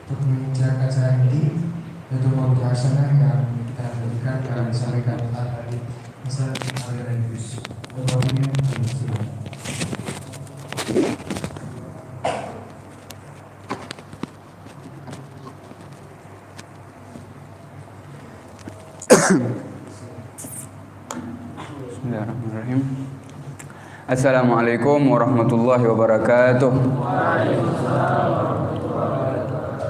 untuk mengincar acara ini yaitu pembahasannya yang kita berikan dan disampaikan tadi misal aliran Inggris Autonomia Indonesia. Bismillahirrahmanirrahim. Assalamualaikum warahmatullahi wabarakatuh.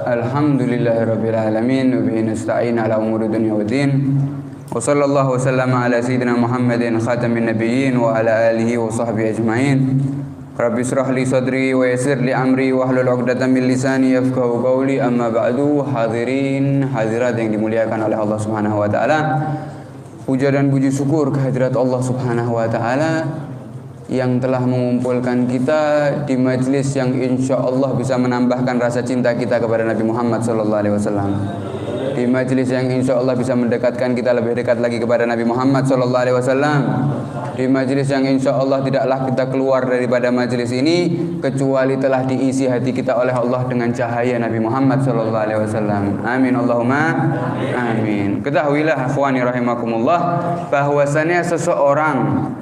Alhamdulillahirabbil alamin wa bihi nasta'in ala umuri dunya waddin. Wa sallallahu wasallama ala sayyidina Muhammadin khatamin nabiyyin wa ala alihi wa sahbihi ajmain. Rabbi israh li sadri wa yassir li amri wa hlul 'uqdatam min lisani yafqahu qawli. Amma ba'du. Hadirin hadirat yang dimuliakan oleh Allah Subhanahu wa taala. Puja dan puji syukur kehadirat Allah Subhanahu wa taala yang telah mengumpulkan kita di majlis yang insya Allah bisa menambahkan rasa cinta kita kepada Nabi Muhammad sallallahu alaihi wasallam. Di majlis yang insya Allah bisa mendekatkan kita lebih dekat lagi kepada Nabi Muhammad sallallahu alaihi wasallam. Di majlis yang insya Allah tidaklah kita keluar daripada majlis ini kecuali telah diisi hati kita oleh Allah dengan cahaya Nabi Muhammad sallallahu alaihi wasallam. Amin Allahumma amin. Ketahuilah akhwani rahimakumullah bahwasanya seseorang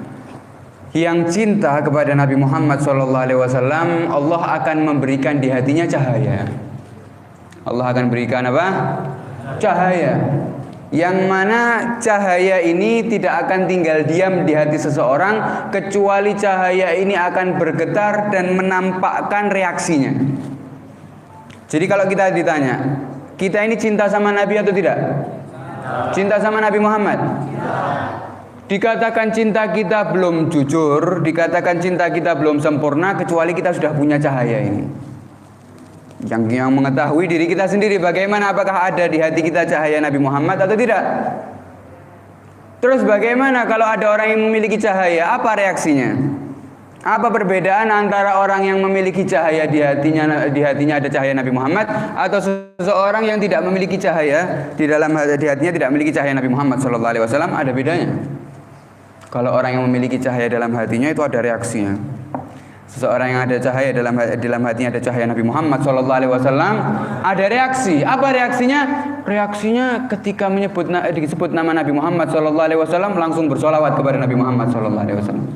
yang cinta kepada Nabi Muhammad sallallahu alaihi wasallam, Allah akan memberikan di hatinya cahaya. Allah akan berikan apa? Cahaya. Yang mana cahaya ini tidak akan tinggal diam di hati seseorang kecuali cahaya ini akan bergetar dan menampakkan reaksinya. Jadi kalau kita ditanya, kita ini cinta sama Nabi atau tidak? Cinta sama Nabi Muhammad? Dikatakan cinta kita belum jujur, dikatakan cinta kita belum sempurna kecuali kita sudah punya cahaya ini. Yang mengetahui diri kita sendiri bagaimana, apakah ada di hati kita cahaya Nabi Muhammad atau tidak. Terus bagaimana kalau ada orang yang memiliki cahaya, apa reaksinya? Apa perbedaan antara orang yang memiliki cahaya di hatinya ada cahaya Nabi Muhammad atau seseorang yang tidak memiliki cahaya di hatinya tidak memiliki cahaya Nabi Muhammad sallallahu alaihi wasallam? Ada bedanya. Kalau orang yang memiliki cahaya dalam hatinya itu ada reaksinya. Seseorang yang ada cahaya dalam hatinya ada cahaya Nabi Muhammad sallallahu alaihi wasallam, ada reaksi. Apa reaksinya? Reaksinya ketika disebut nama Nabi Muhammad sallallahu alaihi wasallam langsung bersolawat kepada Nabi Muhammad sallallahu alaihi wasallam.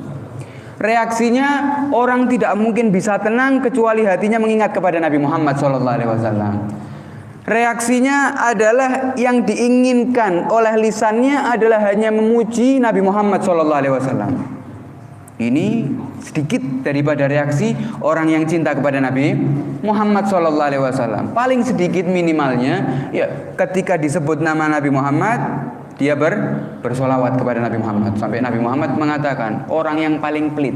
Reaksinya orang tidak mungkin bisa tenang kecuali hatinya mengingat kepada Nabi Muhammad sallallahu alaihi wasallam. Reaksinya adalah yang diinginkan oleh lisannya adalah hanya memuji Nabi Muhammad sallallahu alaihi wasallam. Ini sedikit daripada reaksi orang yang cinta kepada Nabi Muhammad sallallahu alaihi wasallam. Paling sedikit minimalnya ya ketika disebut nama Nabi Muhammad dia bersolawat kepada Nabi Muhammad. Sampai Nabi Muhammad mengatakan orang yang paling pelit.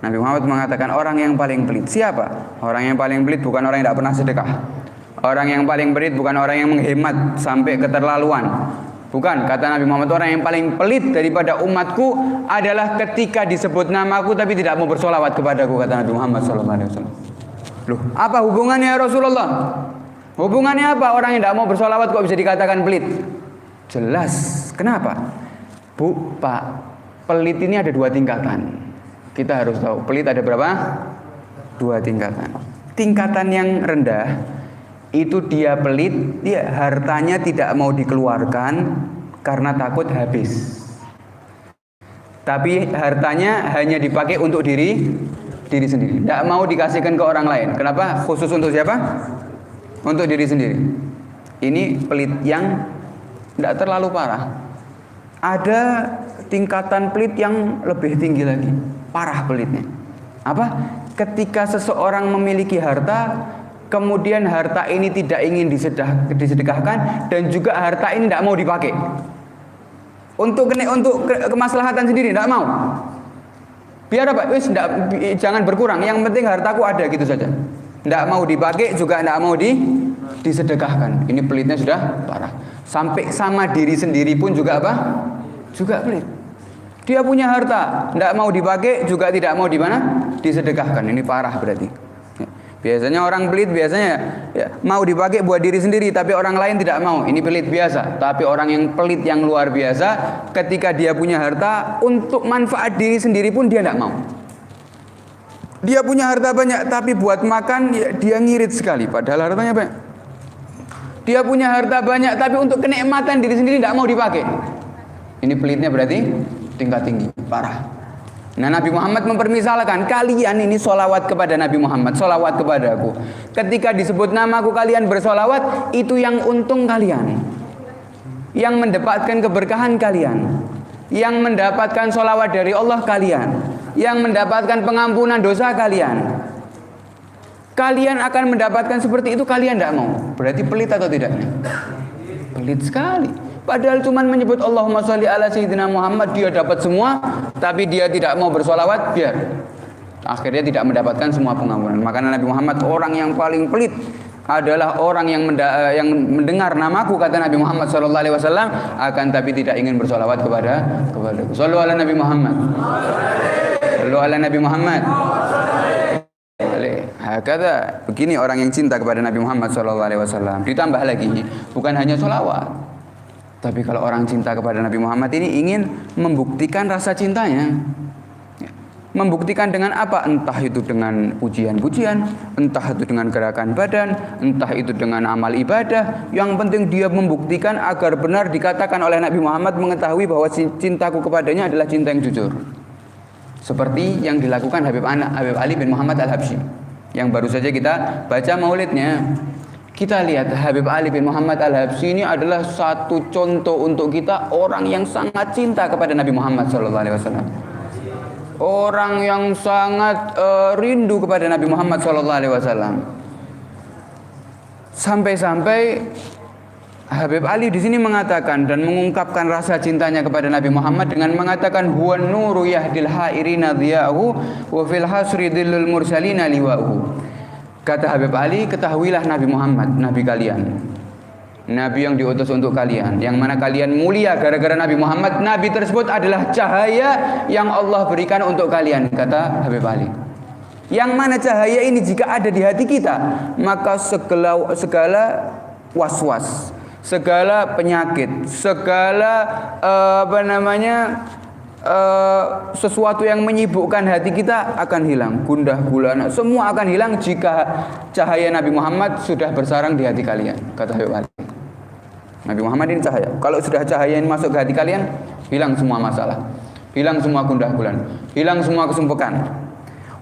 Nabi Muhammad mengatakan orang yang paling pelit. Siapa? Orang yang paling pelit bukan orang yang tidak pernah sedekah. Orang yang paling pelit bukan orang yang menghemat sampai keterlaluan. Bukan, kata Nabi Muhammad, orang yang paling pelit daripada umatku adalah ketika disebut namaku tapi tidak mau bersolawat kepadaku, kata Nabi Muhammad SAW. Loh, apa hubungannya ya Rasulullah? Hubungannya apa? Orang yang tidak mau bersolawat kok bisa dikatakan pelit? Jelas, kenapa? Bu, Pak, pelit ini ada dua tingkatan. Kita harus tahu, pelit ada berapa? Dua tingkatan. Tingkatan yang rendah itu dia pelit, dia hartanya tidak mau dikeluarkan karena takut habis. Tapi hartanya hanya dipakai untuk diri sendiri. Tidak mau dikasihkan ke orang lain. Kenapa? Khusus untuk siapa? Untuk diri sendiri. Ini pelit yang tidak terlalu parah. Ada tingkatan pelit yang lebih tinggi lagi. Parah pelitnya. Apa? Ketika seseorang memiliki harta, kemudian harta ini tidak ingin disedekahkan dan juga harta ini tidak mau dipakai untuk kemaslahatan sendiri, tidak mau. Biar apa? Jangan berkurang. Yang penting hartaku ada gitu saja. Tidak mau dipakai juga tidak mau disedekahkan. Ini pelitnya sudah parah. Sampai sama diri sendiri pun juga apa? Juga pelit. Dia punya harta, tidak mau dipakai juga tidak mau disedekahkan. Ini parah berarti. Biasanya orang pelit mau dipakai buat diri sendiri tapi orang lain tidak mau. Ini pelit biasa. Tapi orang yang pelit yang luar biasa ketika dia punya harta untuk manfaat diri sendiri pun dia tidak mau. Dia punya harta banyak, tapi buat makan ya, dia ngirit sekali. Padahal hartanya banyak. Dia punya harta banyak, tapi untuk kenikmatan diri sendiri tidak mau dipakai. Ini pelitnya berarti tingkat tinggi, parah. Nah, Nabi Muhammad mempermisalkan, kalian ini sholawat kepada Nabi Muhammad, sholawat kepada aku. Ketika disebut namaku kalian bersolawat, itu yang untung kalian, yang mendapatkan keberkahan kalian, yang mendapatkan sholawat dari Allah kalian, yang mendapatkan pengampunan dosa kalian. Kalian akan mendapatkan seperti itu, kalian tidak mau. Berarti pelit atau tidak? Pelit sekali. Padahal cuma menyebut Allahumma sholli ala sayyidina Muhammad, dia dapat semua, tapi dia tidak mau bersolawat, biar akhirnya tidak mendapatkan semua pengampunan. Makanya Nabi Muhammad orang yang paling pelit adalah orang yang mendengar namaku, kata Nabi Muhammad SAW, akan tapi tidak ingin bersolawat kepadaku. Shollu ala Nabi Muhammad. Shollu ala Nabi Muhammad. Hakata, begini orang yang cinta kepada Nabi Muhammad SAW. Ditambah lagi, bukan hanya sholawat, tapi kalau orang cinta kepada Nabi Muhammad ini ingin membuktikan rasa cintanya. Membuktikan dengan apa? Entah itu dengan pujian-pujian, entah itu dengan gerakan badan, entah itu dengan amal ibadah. Yang penting dia membuktikan agar benar dikatakan oleh Nabi Muhammad mengetahui bahwa cintaku kepadanya adalah cinta yang jujur. Seperti yang dilakukan Habib Ali bin Muhammad Al-Habsyi, yang baru saja kita baca maulidnya. Kita lihat Habib Ali bin Muhammad Al-Habsyi ini adalah satu contoh untuk kita, orang yang sangat cinta kepada Nabi Muhammad SAW. Orang yang sangat rindu kepada Nabi Muhammad SAW. Sampai-sampai Habib Ali di sini mengatakan dan mengungkapkan rasa cintanya kepada Nabi Muhammad dengan mengatakan huwan nuru yahdil hairina dhiya'uhu wa fil hasri dhillul mursalina liwa'uhu. Kata Habib Ali, ketahuilah Nabi Muhammad, Nabi kalian, Nabi yang diutus untuk kalian, yang mana kalian mulia gara-gara Nabi Muhammad. Nabi tersebut adalah cahaya yang Allah berikan untuk kalian, kata Habib Ali. Yang mana cahaya ini jika ada di hati kita, maka segala was-was, segala penyakit, segala sesuatu yang menyibukkan hati kita akan hilang. Gundah gulana semua akan hilang jika cahaya Nabi Muhammad sudah bersarang di hati kalian, kata Habib Ali. Nabi Muhammad ini cahaya. Kalau sudah cahaya ini masuk ke hati kalian, hilang semua masalah, hilang semua gundah gulana, hilang semua kesumpekan.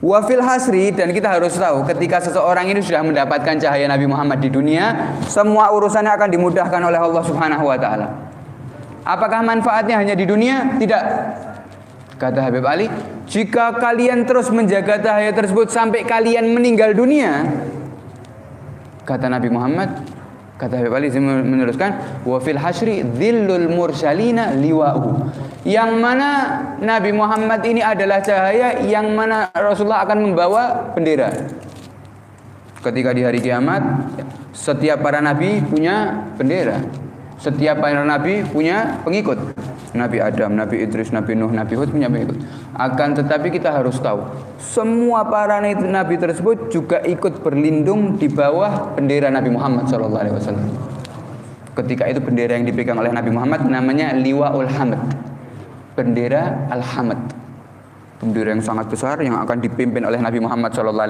Wa fil hasri, dan kita harus tahu ketika seseorang ini sudah mendapatkan cahaya Nabi Muhammad di dunia, semua urusannya akan dimudahkan oleh Allah Subhanahu wa taala. Apakah manfaatnya hanya di dunia? Tidak. Kata Habib Ali, jika kalian terus menjaga cahaya tersebut sampai kalian meninggal dunia, kata Nabi Muhammad, kata Habib Ali meneruskan, wa fil hasri dhillul mursalina liwa'uhu. Yang mana Nabi Muhammad ini adalah cahaya yang mana Rasulullah akan membawa bendera. Ketika di hari kiamat, setiap para nabi punya bendera. Setiap para nabi punya pengikut. Nabi Adam, Nabi Idris, Nabi Nuh, Nabi Hud punya pengikut. Akan tetapi kita harus tahu, semua para nabi tersebut juga ikut berlindung di bawah bendera Nabi Muhammad SAW. Ketika itu bendera yang dipegang oleh Nabi Muhammad namanya Liwa'ul Hamd, bendera Al-Hamd, bendera yang sangat besar yang akan dipimpin oleh Nabi Muhammad SAW,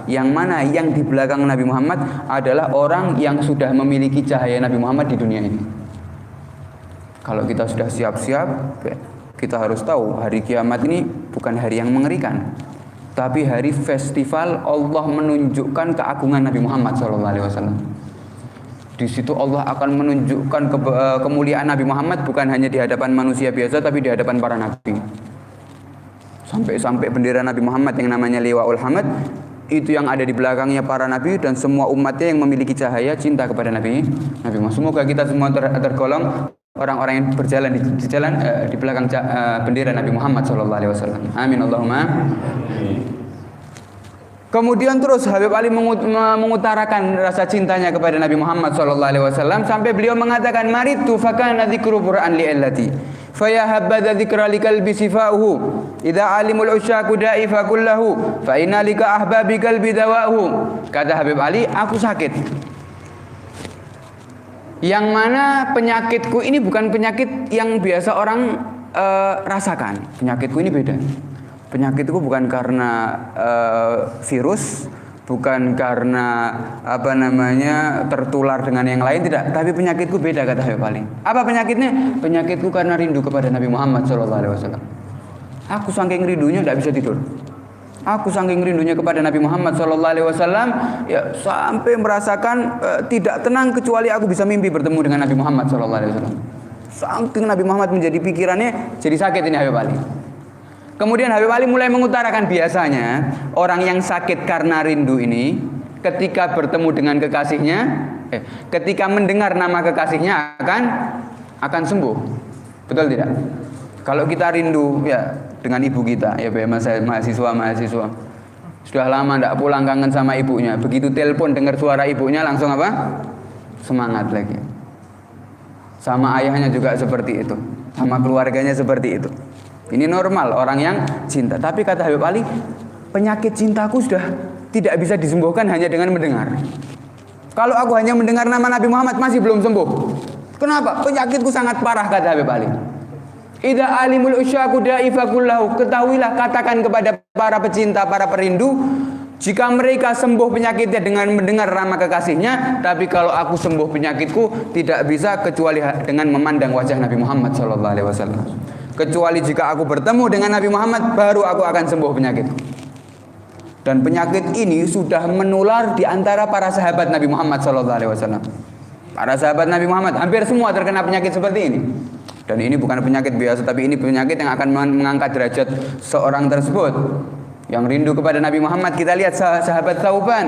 yang mana yang di belakang Nabi Muhammad adalah orang yang sudah memiliki cahaya Nabi Muhammad di dunia ini. Kalau kita sudah siap-siap, kita harus tahu hari kiamat ini bukan hari yang mengerikan, tapi hari festival Allah menunjukkan keagungan Nabi Muhammad SAW. Di situ Allah akan menunjukkan kemuliaan Nabi Muhammad bukan hanya di hadapan manusia biasa, tapi di hadapan para nabi. Sampai-sampai bendera Nabi Muhammad yang namanya Liwa'ul Hamd itu yang ada di belakangnya para nabi dan semua umatnya yang memiliki cahaya cinta kepada Nabi Muhammad. Semoga kita semua tergolong orang-orang yang berjalan di belakang bendera Nabi Muhammad SAW. Amin Allahumma. Kemudian terus Habib Ali mengutarakan rasa cintanya kepada Nabi Muhammad SAW sampai beliau mengatakan, maritu fakana dzikru Qur'an li'illati faya habadha dzikra likalbi sifa'uhu idza alimul usyaku da'ifa kullahu fa inna lika ahbabi kalbi dawa'uhu. Kata Habib Ali, aku sakit, yang mana penyakitku ini bukan penyakit yang biasa orang rasakan. Penyakitku ini beda. Penyakitku bukan karena virus, bukan karena tertular dengan yang lain, tidak. Tapi penyakitku beda, kata Habib Ali. Apa penyakitnya? Penyakitku karena rindu kepada Nabi Muhammad SAW. Aku saking rindunya tidak bisa tidur. Aku saking rindunya kepada Nabi Muhammad SAW, ya sampai merasakan tidak tenang kecuali aku bisa mimpi bertemu dengan Nabi Muhammad SAW. Saking Nabi Muhammad menjadi pikirannya, jadi sakit ini Habib Ali. Kemudian Habib Ali mulai mengutarakan, biasanya orang yang sakit karena rindu ini ketika bertemu dengan kekasihnya, ketika mendengar nama kekasihnya akan sembuh. Betul tidak? Kalau kita rindu ya dengan ibu kita, ya mahasiswa sudah lama tidak pulang, kangen sama ibunya. Begitu telepon dengar suara ibunya langsung apa? Semangat lagi. Sama ayahnya juga seperti itu, sama keluarganya seperti itu. Ini normal orang yang cinta. Tapi kata Habib Ali, penyakit cintaku sudah tidak bisa disembuhkan hanya dengan mendengar. Kalau aku hanya mendengar nama Nabi Muhammad masih belum sembuh. Kenapa? Penyakitku sangat parah, kata Habib Ali. Idza alimul usyaku da'ifakullahu, ketahuilah, katakan kepada para pecinta, para perindu, jika mereka sembuh penyakitnya dengan mendengar nama kekasihnya, tapi kalau aku sembuh penyakitku tidak bisa kecuali dengan memandang wajah Nabi Muhammad SAW. Kecuali jika aku bertemu dengan Nabi Muhammad, baru aku akan sembuh penyakitku. Dan penyakit ini sudah menular di antara para sahabat Nabi Muhammad SAW. Para sahabat Nabi Muhammad hampir semua terkena penyakit seperti ini. Dan ini bukan penyakit biasa, tapi ini penyakit yang akan mengangkat derajat seorang tersebut. Yang rindu kepada Nabi Muhammad, kita lihat sahabat Thauban,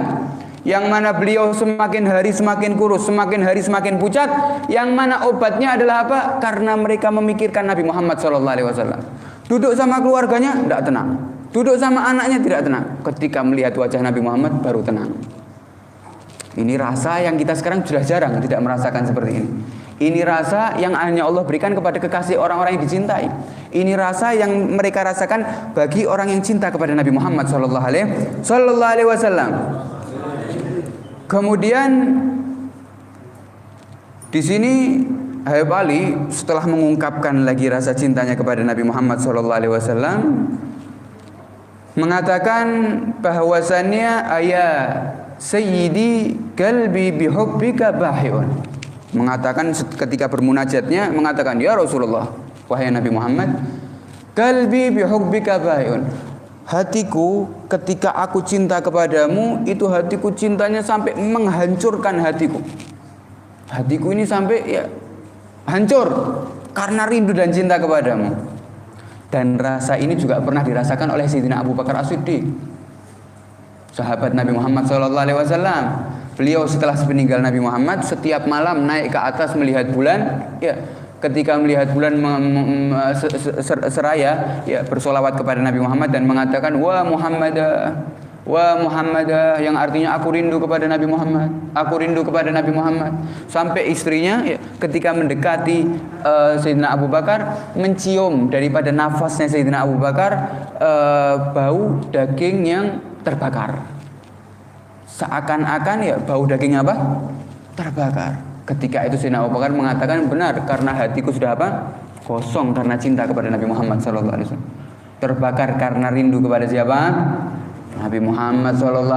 yang mana beliau semakin hari semakin kurus, semakin hari semakin pucat, yang mana obatnya adalah apa? Karena mereka memikirkan Nabi Muhammad SAW. Duduk sama keluarganya tidak tenang, duduk sama anaknya tidak tenang. Ketika melihat wajah Nabi Muhammad baru tenang. Ini rasa yang kita sekarang sudah jarang tidak merasakan seperti ini. Ini rasa yang hanya Allah berikan kepada kekasih orang-orang yang dicintai. Ini rasa yang mereka rasakan bagi orang yang cinta kepada Nabi Muhammad SAW. Kemudian di sini Habib Ali setelah mengungkapkan lagi rasa cintanya kepada Nabi Muhammad SAW, mengatakan bahwasannya ayat Sayyidi qalbi bihubbika bahiun. Mengatakan ketika bermunajatnya, mengatakan, ya Rasulullah, wahai Nabi Muhammad, qalbi bihubbika bahiun. Hatiku ketika aku cinta kepadamu, itu hatiku cintanya sampai menghancurkan hatiku. Hatiku ini sampai ya hancur karena rindu dan cinta kepadamu. Dan rasa ini juga pernah dirasakan oleh Sayyidina Abu Bakar As-Siddiq, sahabat Nabi Muhammad SAW. Beliau setelah sepeninggal Nabi Muhammad, setiap malam naik ke atas melihat bulan, ya. Ketika melihat bulan seraya, ya, bersolawat kepada Nabi Muhammad dan mengatakan, wa Muhammad, yang artinya aku rindu kepada Nabi Muhammad, aku rindu kepada Nabi Muhammad. Sampai istrinya, ya, ketika mendekati Sayyidina Abu Bakar, mencium daripada nafasnya Sayyidina Abu Bakar bau daging yang terbakar. Seakan-akan ya bau daging apa? Terbakar. Ketika itu Sayyidina Abu Bakar mengatakan, benar, karena hatiku sudah apa? Kosong karena cinta kepada Nabi Muhammad SAW. Terbakar karena rindu kepada siapa? Nabi Muhammad SAW.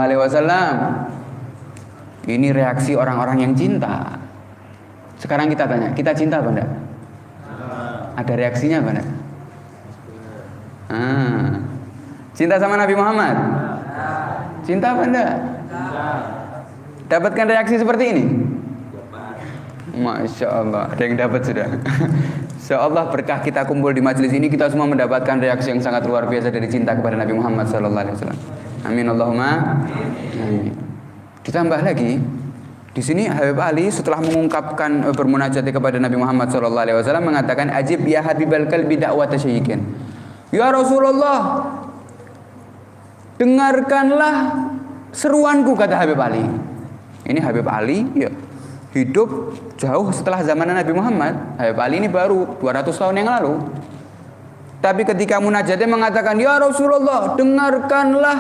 Ini reaksi orang-orang yang cinta. Sekarang kita tanya, kita cinta apa enggak? Ada reaksinya apa enggak? Cinta sama Nabi Muhammad? Cinta apa enggak? Dapatkan reaksi seperti ini? Masya Allah, ada yang dapat sudah. Insyaallah berkah kita kumpul di majelis ini, kita semua mendapatkan reaksi yang sangat luar biasa dari cinta kepada Nabi Muhammad SAW. Amin Allahumma. Amin. Ditambah lagi, di sini Habib Ali setelah mengungkapkan bermunajat kepada Nabi Muhammad SAW mengatakan, ajib ya habibal qalbi da'wata syaikin. Ya Rasulullah, dengarkanlah seruanku, kata Habib Ali. Ini Habib Ali, ya, hidup jauh setelah zaman Nabi Muhammad. Habib Ali ini baru 200 tahun yang lalu. Tapi ketika munajatnya mengatakan, ya Rasulullah, dengarkanlah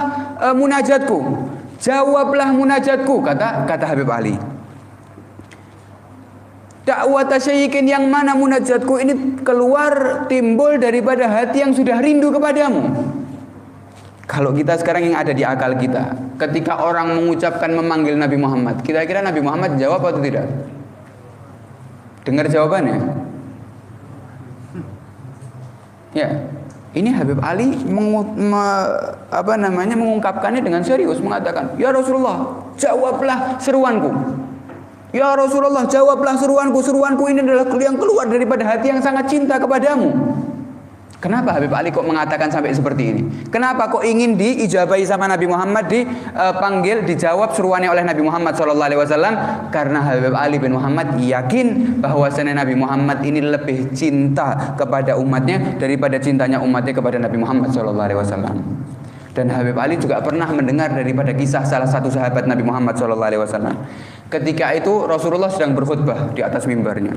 munajatku, jawablah munajatku, kata Habib Ali. Dakwah tasyayyikin, yang mana munajatku ini keluar timbul daripada hati yang sudah rindu kepadamu. Kalau kita sekarang yang ada di akal kita, ketika orang mengucapkan memanggil Nabi Muhammad, kira-kira Nabi Muhammad jawab atau tidak? Dengar jawabannya. Ya, ini Habib Ali mengungkapkannya dengan serius, mengatakan, "Ya Rasulullah, jawablah seruanku. Ya Rasulullah, jawablah seruanku. Seruanku ini adalah yang keluar daripada hati yang sangat cinta kepadamu." Kenapa Habib Ali kok mengatakan sampai seperti ini? Kenapa kok ingin diijabahi sama Nabi Muhammad, dipanggil, dijawab seruannya oleh Nabi Muhammad SAW? Karena Habib Ali bin Muhammad yakin bahwasanya Nabi Muhammad ini lebih cinta kepada umatnya daripada cintanya umatnya kepada Nabi Muhammad SAW. Dan Habib Ali juga pernah mendengar daripada kisah salah satu sahabat Nabi Muhammad SAW. Ketika itu Rasulullah sedang berkhutbah di atas mimbarnya.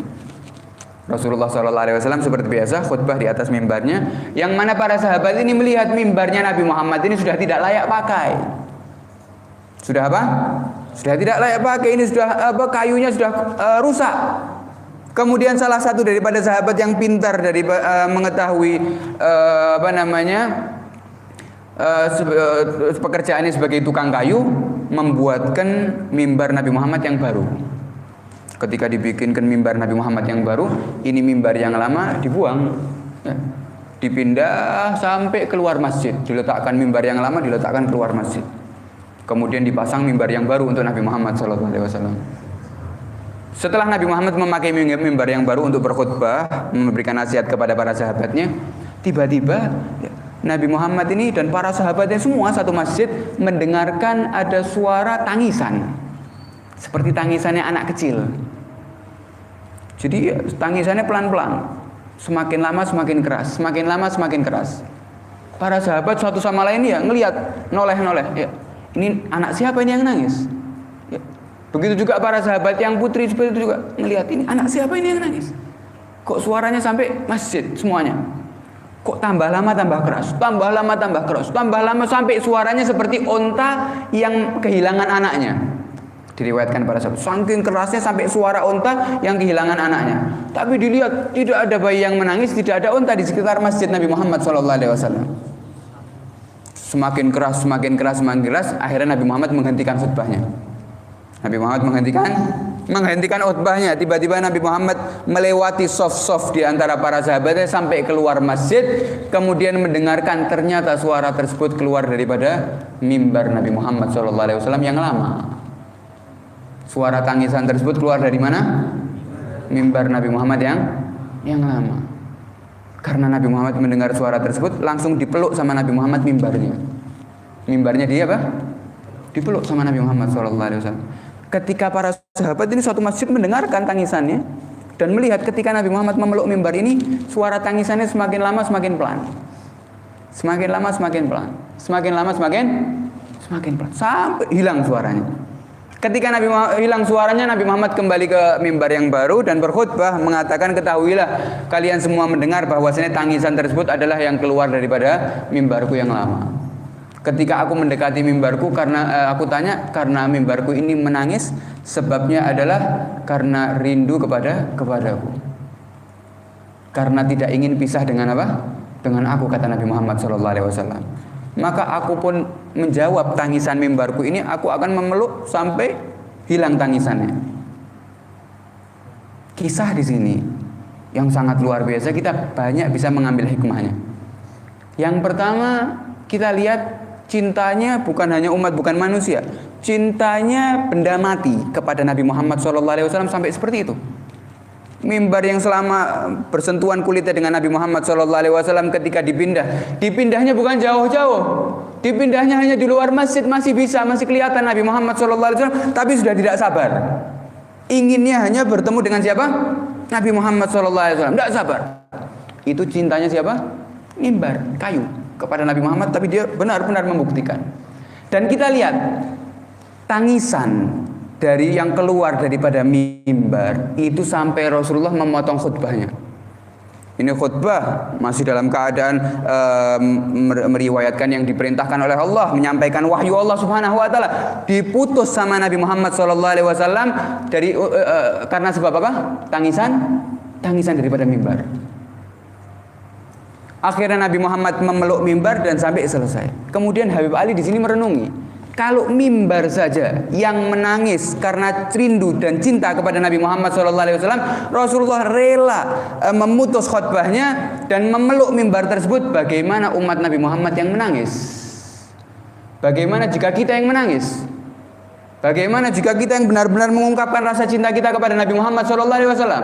Rasulullah SAW seperti biasa khutbah di atas mimbarnya, yang mana para sahabat ini melihat mimbarnya Nabi Muhammad ini sudah tidak layak pakai. Sudah apa? Sudah tidak layak pakai. Ini sudah kayunya sudah rusak. Kemudian salah satu daripada sahabat yang pintar dari mengetahui pekerjaannya sebagai tukang kayu, membuatkan mimbar Nabi Muhammad yang baru. Ketika dibikinkan mimbar Nabi Muhammad yang baru, ini mimbar yang lama dibuang, ya. Dipindah sampai keluar masjid, diletakkan mimbar yang lama diletakkan keluar masjid. Kemudian dipasang mimbar yang baru untuk Nabi Muhammad SAW. Setelah Nabi Muhammad memakai mimbar yang baru untuk berkhutbah, memberikan nasihat kepada para sahabatnya, tiba-tiba Nabi Muhammad ini dan para sahabatnya semua satu masjid mendengarkan ada suara tangisan, seperti tangisannya anak kecil. Jadi tangisannya pelan-pelan, semakin lama semakin keras, semakin lama semakin keras. Para sahabat satu sama lain ya ngelihat, noleh-noleh, ya, ini anak siapa ini yang nangis? Ya. Begitu juga para sahabat yang putri seperti itu juga ngelihat, ini anak siapa ini yang nangis? Kok suaranya sampai masjid semuanya? Kok tambah lama tambah keras, tambah lama tambah keras, tambah lama sampai suaranya seperti onta yang kehilangan anaknya. Diriwayatkan para sahabat, saking kerasnya sampai suara onta yang kehilangan anaknya. Tapi dilihat tidak ada bayi yang menangis, tidak ada onta di sekitar masjid Nabi Muhammad SAW. Semakin keras, semakin keras, semakin keras. Akhirnya Nabi Muhammad menghentikan khutbahnya. Nabi Muhammad menghentikan khutbahnya. Tiba-tiba Nabi Muhammad melewati soft di antara para sahabatnya sampai keluar masjid, kemudian mendengarkan ternyata suara tersebut keluar daripada mimbar Nabi Muhammad SAW yang lama. Suara tangisan tersebut keluar dari mana? Mimbar Nabi Muhammad yang lama. Karena Nabi Muhammad mendengar suara tersebut, langsung dipeluk sama Nabi Muhammad mimbarnya. Mimbarnya dia apa? Dipeluk sama Nabi Muhammad SAW. Ketika para sahabat ini suatu masjid mendengarkan tangisannya dan melihat ketika Nabi Muhammad memeluk mimbar ini, suara tangisannya semakin lama semakin pelan. Semakin lama semakin pelan. Semakin lama semakin pelan. Sampai hilang suaranya. Ketika Nabi Muhammad hilang suaranya, Nabi Muhammad kembali ke mimbar yang baru dan berkhutbah mengatakan, ketahuilah kalian semua mendengar bahwasanya tangisan tersebut adalah yang keluar daripada mimbarku yang lama. Ketika aku mendekati mimbarku, karena aku tanya, karena mimbarku ini menangis, sebabnya adalah karena rindu kepadaku. Karena tidak ingin pisah dengan apa? Dengan aku, kata Nabi Muhammad SAW. Maka aku pun menjawab tangisan mimbarku ini, aku akan memeluk sampai hilang tangisannya. Kisah di sini yang sangat luar biasa, kita banyak bisa mengambil hikmahnya. Yang pertama, kita lihat cintanya bukan hanya umat, bukan manusia. Cintanya benda mati kepada Nabi Muhammad SAW sampai seperti itu. Mimbar yang selama bersentuhan kulitnya dengan Nabi Muhammad SAW ketika dipindahnya bukan jauh-jauh, dipindahnya hanya di luar masjid, masih kelihatan Nabi Muhammad SAW, tapi sudah tidak sabar. Inginnya hanya bertemu dengan siapa? Nabi Muhammad SAW. Tidak sabar. Itu cintanya siapa? Mimbar, kayu kepada Nabi Muhammad, tapi dia benar-benar membuktikan. Dan kita lihat tangisan dari yang keluar daripada mimbar itu sampai Rasulullah memotong khutbahnya. Ini khutbah masih dalam keadaan meriwayatkan yang diperintahkan oleh Allah, menyampaikan wahyu Allah Subhanahu wa taala, diputus sama Nabi Muhammad SAW dari karena sebab apa? Tangisan daripada mimbar. Akhirnya Nabi Muhammad memeluk mimbar dan sampai selesai. Kemudian Habib Ali di sini merenungi, kalau mimbar saja yang menangis karena rindu dan cinta kepada Nabi Muhammad SAW, Rasulullah rela memutus khutbahnya dan memeluk mimbar tersebut. Bagaimana umat Nabi Muhammad yang menangis? Bagaimana jika kita yang menangis? Bagaimana jika kita yang benar-benar mengungkapkan rasa cinta kita kepada Nabi Muhammad SAW?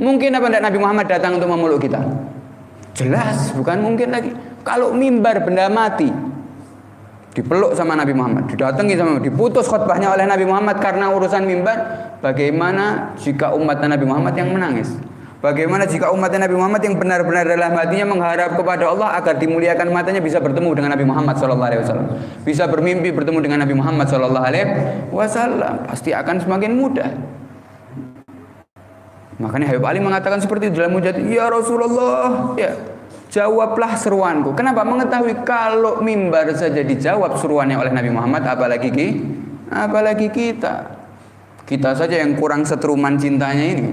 Mungkin apa tidak Nabi Muhammad datang untuk memeluk kita? Jelas, bukan mungkin lagi. Kalau mimbar benda mati dipeluk sama Nabi Muhammad, didatangi sama, diputus khutbahnya oleh Nabi Muhammad karena urusan mimbar, bagaimana jika umat Nabi Muhammad yang menangis? Bagaimana jika umat Nabi Muhammad yang benar-benar dalam hatinya mengharap kepada Allah agar dimuliakan matanya bisa bertemu dengan Nabi Muhammad SAW, bisa bermimpi bertemu dengan Nabi Muhammad SAW, pasti akan semakin mudah. Makanya Habib Ali mengatakan seperti itu dalam mujadid, ya Rasulullah, ya, jawablah seruanku. Kenapa? Mengetahui kalau mimbar saja dijawab seruannya oleh Nabi Muhammad, apalagi kita. Kita saja yang kurang setruman cintanya ini.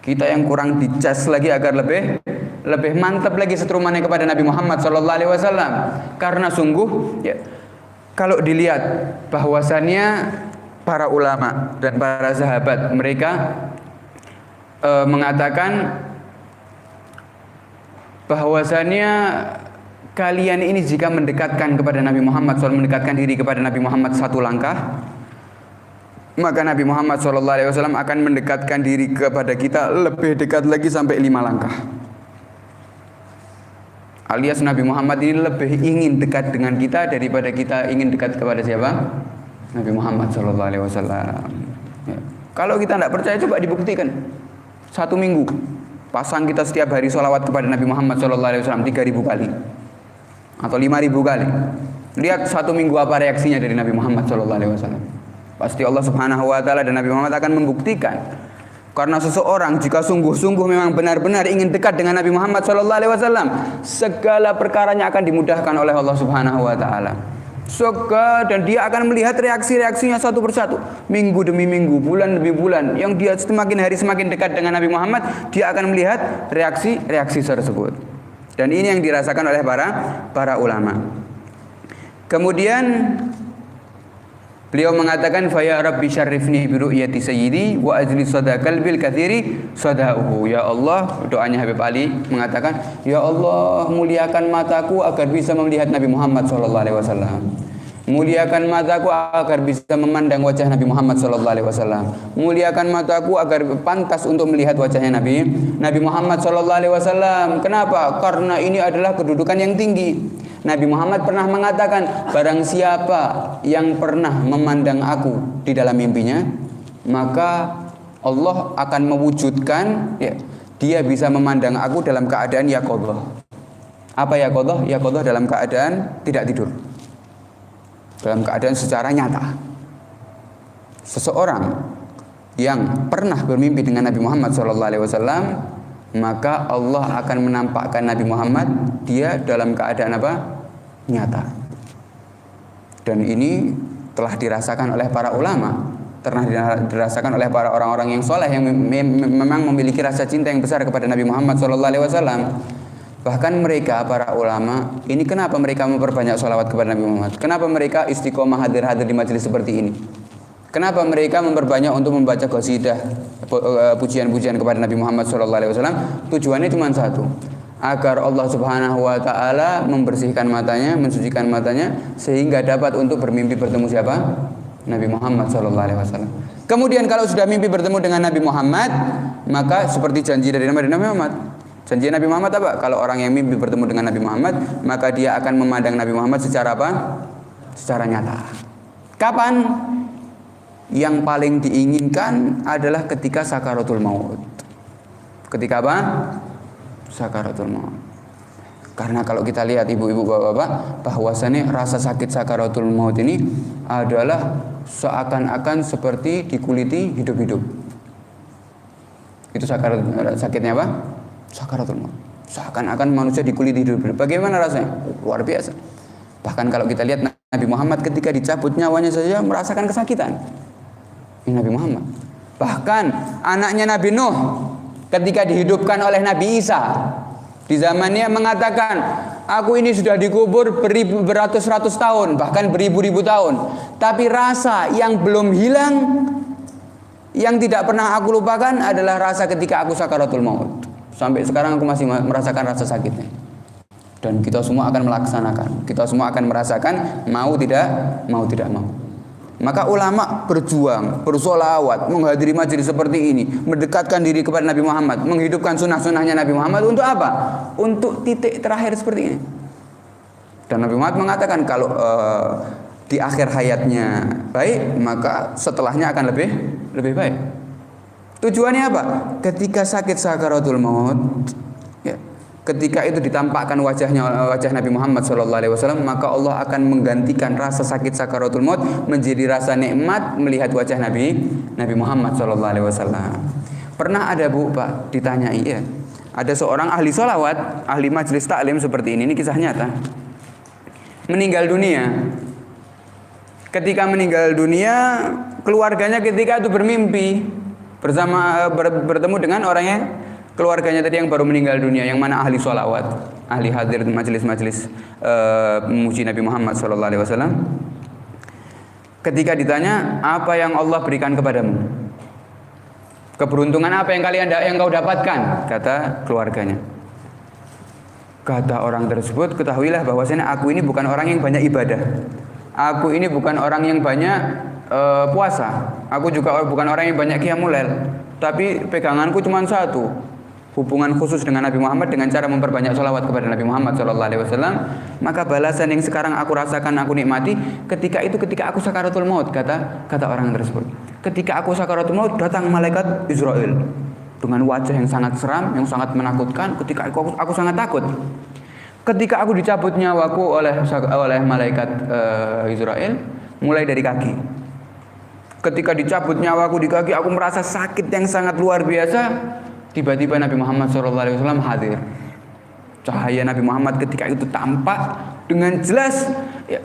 Kita yang kurang dicas lagi agar lebih mantap lagi setrumannya kepada Nabi Muhammad SAW. Karena sungguh, ya, kalau dilihat bahwasannya para ulama dan para sahabat mereka mengatakan bahwasannya kalian ini jika mendekatkan kepada Nabi Muhammad SAW, mendekatkan diri kepada Nabi Muhammad satu langkah, maka Nabi Muhammad SAW akan mendekatkan diri kepada kita lebih dekat lagi sampai 5 langkah. Alias Nabi Muhammad ini lebih ingin dekat dengan kita daripada kita ingin dekat kepada siapa? Nabi Muhammad SAW. Ya. Kalau kita tidak percaya, coba dibuktikan. 1 minggu pasang kita setiap hari sholawat kepada Nabi Muhammad SAW 3.000 kali atau 5.000 kali. Lihat 1 minggu apa reaksinya dari Nabi Muhammad SAW. Pasti Allah Subhanahu wa Ta'ala dan Nabi Muhammad akan membuktikan. Karena seseorang jika sungguh-sungguh memang benar-benar ingin dekat dengan Nabi Muhammad SAW, segala perkaranya akan dimudahkan oleh Allah Subhanahu wa Ta'ala. Dan dia akan melihat reaksi-reaksinya satu persatu, minggu demi minggu, bulan demi bulan. Yang dia semakin hari semakin dekat dengan Nabi Muhammad, dia akan melihat reaksi-reaksi tersebut. Dan ini yang dirasakan oleh para ulama. Kemudian beliau mengatakan, fa ya rabbi syarifni bi ru'yati sayyidi wa ajli sadaqal bil katsiri sadauhu. Ya Allah, doanya Habib Ali mengatakan, ya Allah, muliakan mataku agar bisa melihat Nabi Muhammad sallallahu alaihi wasallam. Muliakan mataku agar bisa memandang wajah Nabi Muhammad sallallahu alaihi wasallam. Muliakan mataku agar pantas untuk melihat wajahnya Nabi Muhammad sallallahu alaihi wasallam. Kenapa? Karena ini adalah kedudukan yang tinggi. Nabi Muhammad pernah mengatakan, barang siapa yang pernah memandang aku di dalam mimpinya, maka Allah akan mewujudkan, ya, dia bisa memandang aku dalam keadaan yaqadhah. Apa yaqadhah? Yaqadhah dalam keadaan tidak tidur, dalam keadaan secara nyata. Seseorang yang pernah bermimpi dengan Nabi Muhammad SAW, maka Allah akan menampakkan Nabi Muhammad dia dalam keadaan apa? Nyata. Dan ini telah dirasakan oleh para ulama, pernah dirasakan oleh para orang-orang yang soleh yang memang memiliki rasa cinta yang besar kepada Nabi Muhammad SAW. Bahkan mereka para ulama ini, kenapa mereka memperbanyak sholawat kepada Nabi Muhammad? Kenapa mereka istiqomah hadir-hadir di majelis seperti ini? Kenapa mereka memperbanyak untuk membaca qasidah, pujian-pujian kepada Nabi Muhammad SAW? Tujuannya cuma satu, agar Allah Subhanahu wa Ta'ala membersihkan matanya, mensucikan matanya, sehingga dapat untuk bermimpi bertemu siapa? Nabi Muhammad SAW. Kemudian kalau sudah mimpi bertemu dengan Nabi Muhammad, maka seperti janji dari Nabi Muhammad. Janji Nabi Muhammad apa? Kalau orang yang mimpi bertemu dengan Nabi Muhammad, maka dia akan memandang Nabi Muhammad secara apa? Secara nyata. Kapan? Yang paling diinginkan adalah ketika sakaratul maut. Ketika apa? Sakaratul maut. Karena kalau kita lihat ibu-ibu bapak-bapak, bahwasannya rasa sakit sakaratul maut ini adalah seakan-akan seperti dikuliti hidup-hidup. Itu sakitnya apa? Sakaratul maut. Seakan-akan manusia dikuliti hidup-hidup. Bagaimana rasanya? Luar biasa. Bahkan kalau kita lihat Nabi Muhammad ketika dicabut nyawanya saja merasakan kesakitan. Ini Nabi Muhammad. Bahkan anaknya Nabi Nuh ketika dihidupkan oleh Nabi Isa, Di zamannya mengatakan, aku ini sudah dikubur beratus-ratus tahun, bahkan beribu-ribu tahun. Tapi rasa yang belum hilang, yang tidak pernah aku lupakan adalah rasa ketika aku sakaratul maut. Sampai sekarang aku masih merasakan rasa sakitnya. Dan kita semua akan melaksanakan. Kita semua akan merasakan mau tidak mau. Maka ulama berjuang, bersolawat, menghadiri majelis seperti ini, mendekatkan diri kepada Nabi Muhammad, menghidupkan sunnah-sunnahnya Nabi Muhammad untuk apa? Untuk titik terakhir seperti ini. Dan Nabi Muhammad mengatakan kalau di akhir hayatnya baik, maka setelahnya akan lebih baik. Tujuannya apa? Ketika sakit sakaratul maut, ya, ketika itu ditampakkan wajah Nabi Muhammad SAW, maka Allah akan menggantikan rasa sakit sakaratul maut menjadi rasa nikmat melihat wajah Nabi Muhammad SAW. Pernah ada Bu Pak ditanyai, ya, ada seorang ahli sholawat, ahli majelis taklim seperti ini kisah nyata, meninggal dunia. Ketika meninggal dunia, keluarganya ketika itu bermimpi bertemu dengan orangnya, keluarganya tadi yang baru meninggal dunia, yang mana ahli sholawat, ahli hadir majelis-majelis memuji Nabi Muhammad SAW. Ketika ditanya, apa yang Allah berikan kepadamu? Keberuntungan apa yang kau dapatkan? Kata keluarganya. Kata orang tersebut, ketahuilah bahwasanya aku ini bukan orang yang banyak ibadah. Aku ini bukan orang yang banyak puasa. Aku juga bukan orang yang banyak qiyamul lail. Tapi peganganku cuma satu, hubungan khusus dengan Nabi Muhammad dengan cara memperbanyak sholawat kepada Nabi Muhammad SAW. Maka balasan yang sekarang aku rasakan, aku nikmati ketika aku sakaratul maut. Kata orang tersebut, ketika aku sakaratul maut, datang malaikat Israel dengan wajah yang sangat seram, yang sangat menakutkan. Ketika aku sangat takut. Ketika aku dicabut nyawaku oleh malaikat Israel, mulai dari kaki. Ketika dicabut nyawaku di kaki, aku merasa sakit yang sangat luar biasa. Tiba-tiba Nabi Muhammad SAW hadir. Cahaya Nabi Muhammad ketika itu tampak dengan jelas, ya.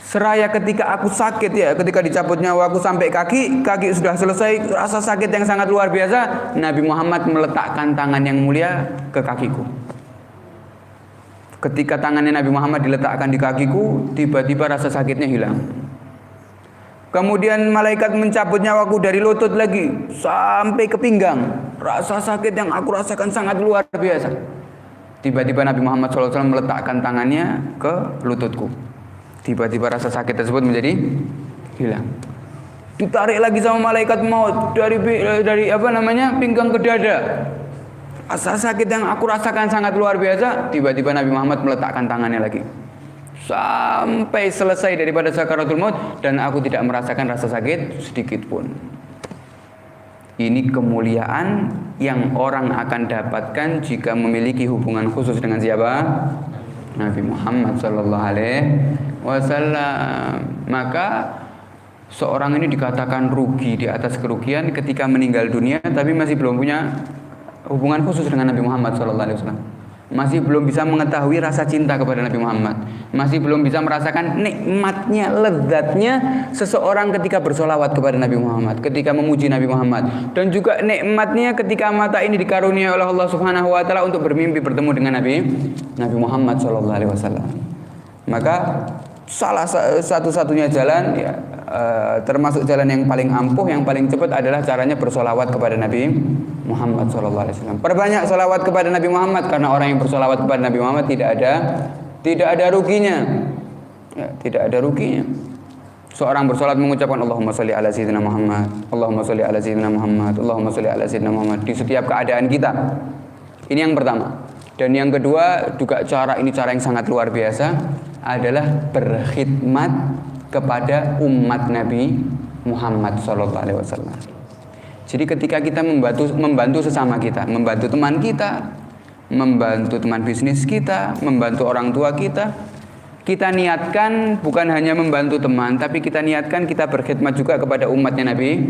Seraya ketika aku sakit, ya, ketika dicabut nyawaku sampai kaki sudah selesai, rasa sakit yang sangat luar biasa. Nabi Muhammad meletakkan tangan yang mulia ke kakiku. Ketika tangannya Nabi Muhammad diletakkan di kakiku, tiba-tiba rasa sakitnya hilang. Kemudian malaikat mencabut nyawaku dari lutut lagi sampai ke pinggang. Rasa sakit yang aku rasakan sangat luar biasa. Tiba-tiba Nabi Muhammad SAW meletakkan tangannya ke lututku. Tiba-tiba rasa sakit tersebut menjadi hilang. Ditarik lagi sama malaikat maut dari pinggang ke dada. Rasa sakit yang aku rasakan sangat luar biasa. Tiba-tiba Nabi Muhammad meletakkan tangannya lagi. Sampai selesai daripada sakaratul maut, dan aku tidak merasakan rasa sakit sedikit pun. Ini kemuliaan yang orang akan dapatkan jika memiliki hubungan khusus dengan siapa? Nabi Muhammad SAW. Maka seorang ini dikatakan rugi di atas kerugian ketika meninggal dunia, tapi masih belum punya hubungan khusus dengan Nabi Muhammad SAW. Masih belum bisa mengetahui rasa cinta kepada Nabi Muhammad. Masih belum bisa merasakan nikmatnya, lezatnya seseorang ketika bersolawat kepada Nabi Muhammad, ketika memuji Nabi Muhammad. Dan juga nikmatnya ketika mata ini dikaruniai oleh Allah Subhanahu wa Ta'ala untuk bermimpi bertemu dengan Nabi Muhammad SAW. Maka salah satu-satunya jalan, ya, termasuk jalan yang paling ampuh, yang paling cepat adalah caranya bersolawat kepada Nabi Muhammad SAW. Perbanyak solawat kepada Nabi Muhammad, karena orang yang bersolawat kepada Nabi Muhammad tidak ada ruginya, ya, tidak ada ruginya. Seorang bersolat mengucapkan Allahumma sholli ala sayyidina Muhammad, Allahumma sholli ala sayyidina Muhammad, Allahumma sholli ala sayyidina Muhammad di setiap keadaan kita. Ini yang pertama. Dan yang kedua, juga cara yang sangat luar biasa adalah berkhidmat kepada umat Nabi Muhammad SAW. Jadi ketika kita membantu sesama kita, membantu teman kita, membantu teman bisnis kita, membantu orang tua kita, kita niatkan bukan hanya membantu teman, tapi kita niatkan kita berkhidmat juga kepada umatnya Nabi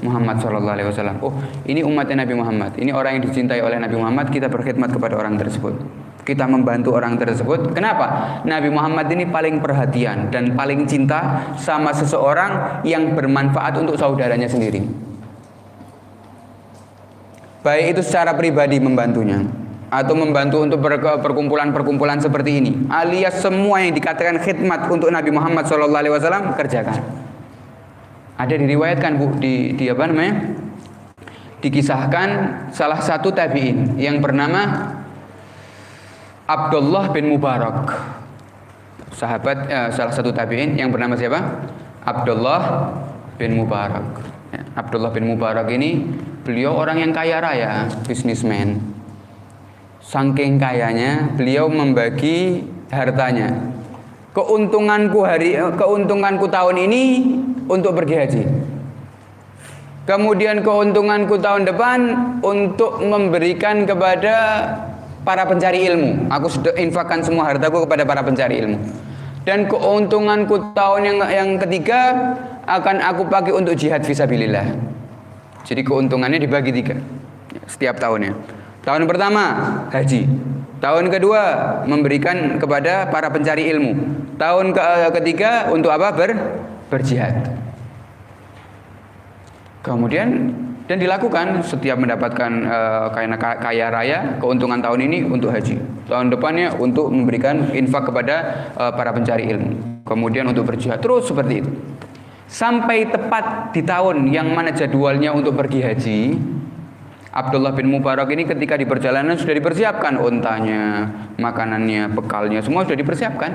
Muhammad SAW. Oh, ini umatnya Nabi Muhammad, ini orang yang dicintai oleh Nabi Muhammad, kita berkhidmat kepada orang tersebut. Kita membantu orang tersebut. Kenapa? Nabi Muhammad ini paling perhatian dan paling cinta sama seseorang yang bermanfaat untuk saudaranya sendiri. Baik itu secara pribadi membantunya, atau membantu untuk perkumpulan-perkumpulan seperti ini, alias semua yang dikatakan khidmat untuk Nabi Muhammad SAW kerjakan. Ada diriwayatkan Bu di apa namanya? Dikisahkan salah satu tabi'in yang bernama Abdullah bin Mubarak. Sahabat salah satu tabi'in yang bernama siapa? Abdullah bin Mubarak. Abdullah bin Mubarak ini beliau orang yang kaya raya, bisnismen. Saking kayanya beliau membagi hartanya. Keuntunganku tahun ini untuk pergi haji. Kemudian keuntunganku tahun depan untuk memberikan kepada para pencari ilmu. Aku sudah infakkan semua hartaku kepada para pencari ilmu. Dan keuntunganku tahun yang ketiga akan aku pakai untuk jihad fisabilillah. Jadi keuntungannya dibagi 3 setiap tahunnya. Tahun pertama haji. Tahun kedua memberikan kepada para pencari ilmu. Tahun ketiga untuk apa? Berjihad. Kemudian dan dilakukan setiap mendapatkan kaya raya, keuntungan tahun ini untuk haji, tahun depannya untuk memberikan infak kepada para pencari ilmu, kemudian untuk berjihad, terus seperti itu sampai tepat di tahun yang mana jadwalnya untuk pergi haji. Abdullah bin Mubarak ini ketika di perjalanan sudah dipersiapkan untanya, makanannya, bekalnya, semua sudah dipersiapkan.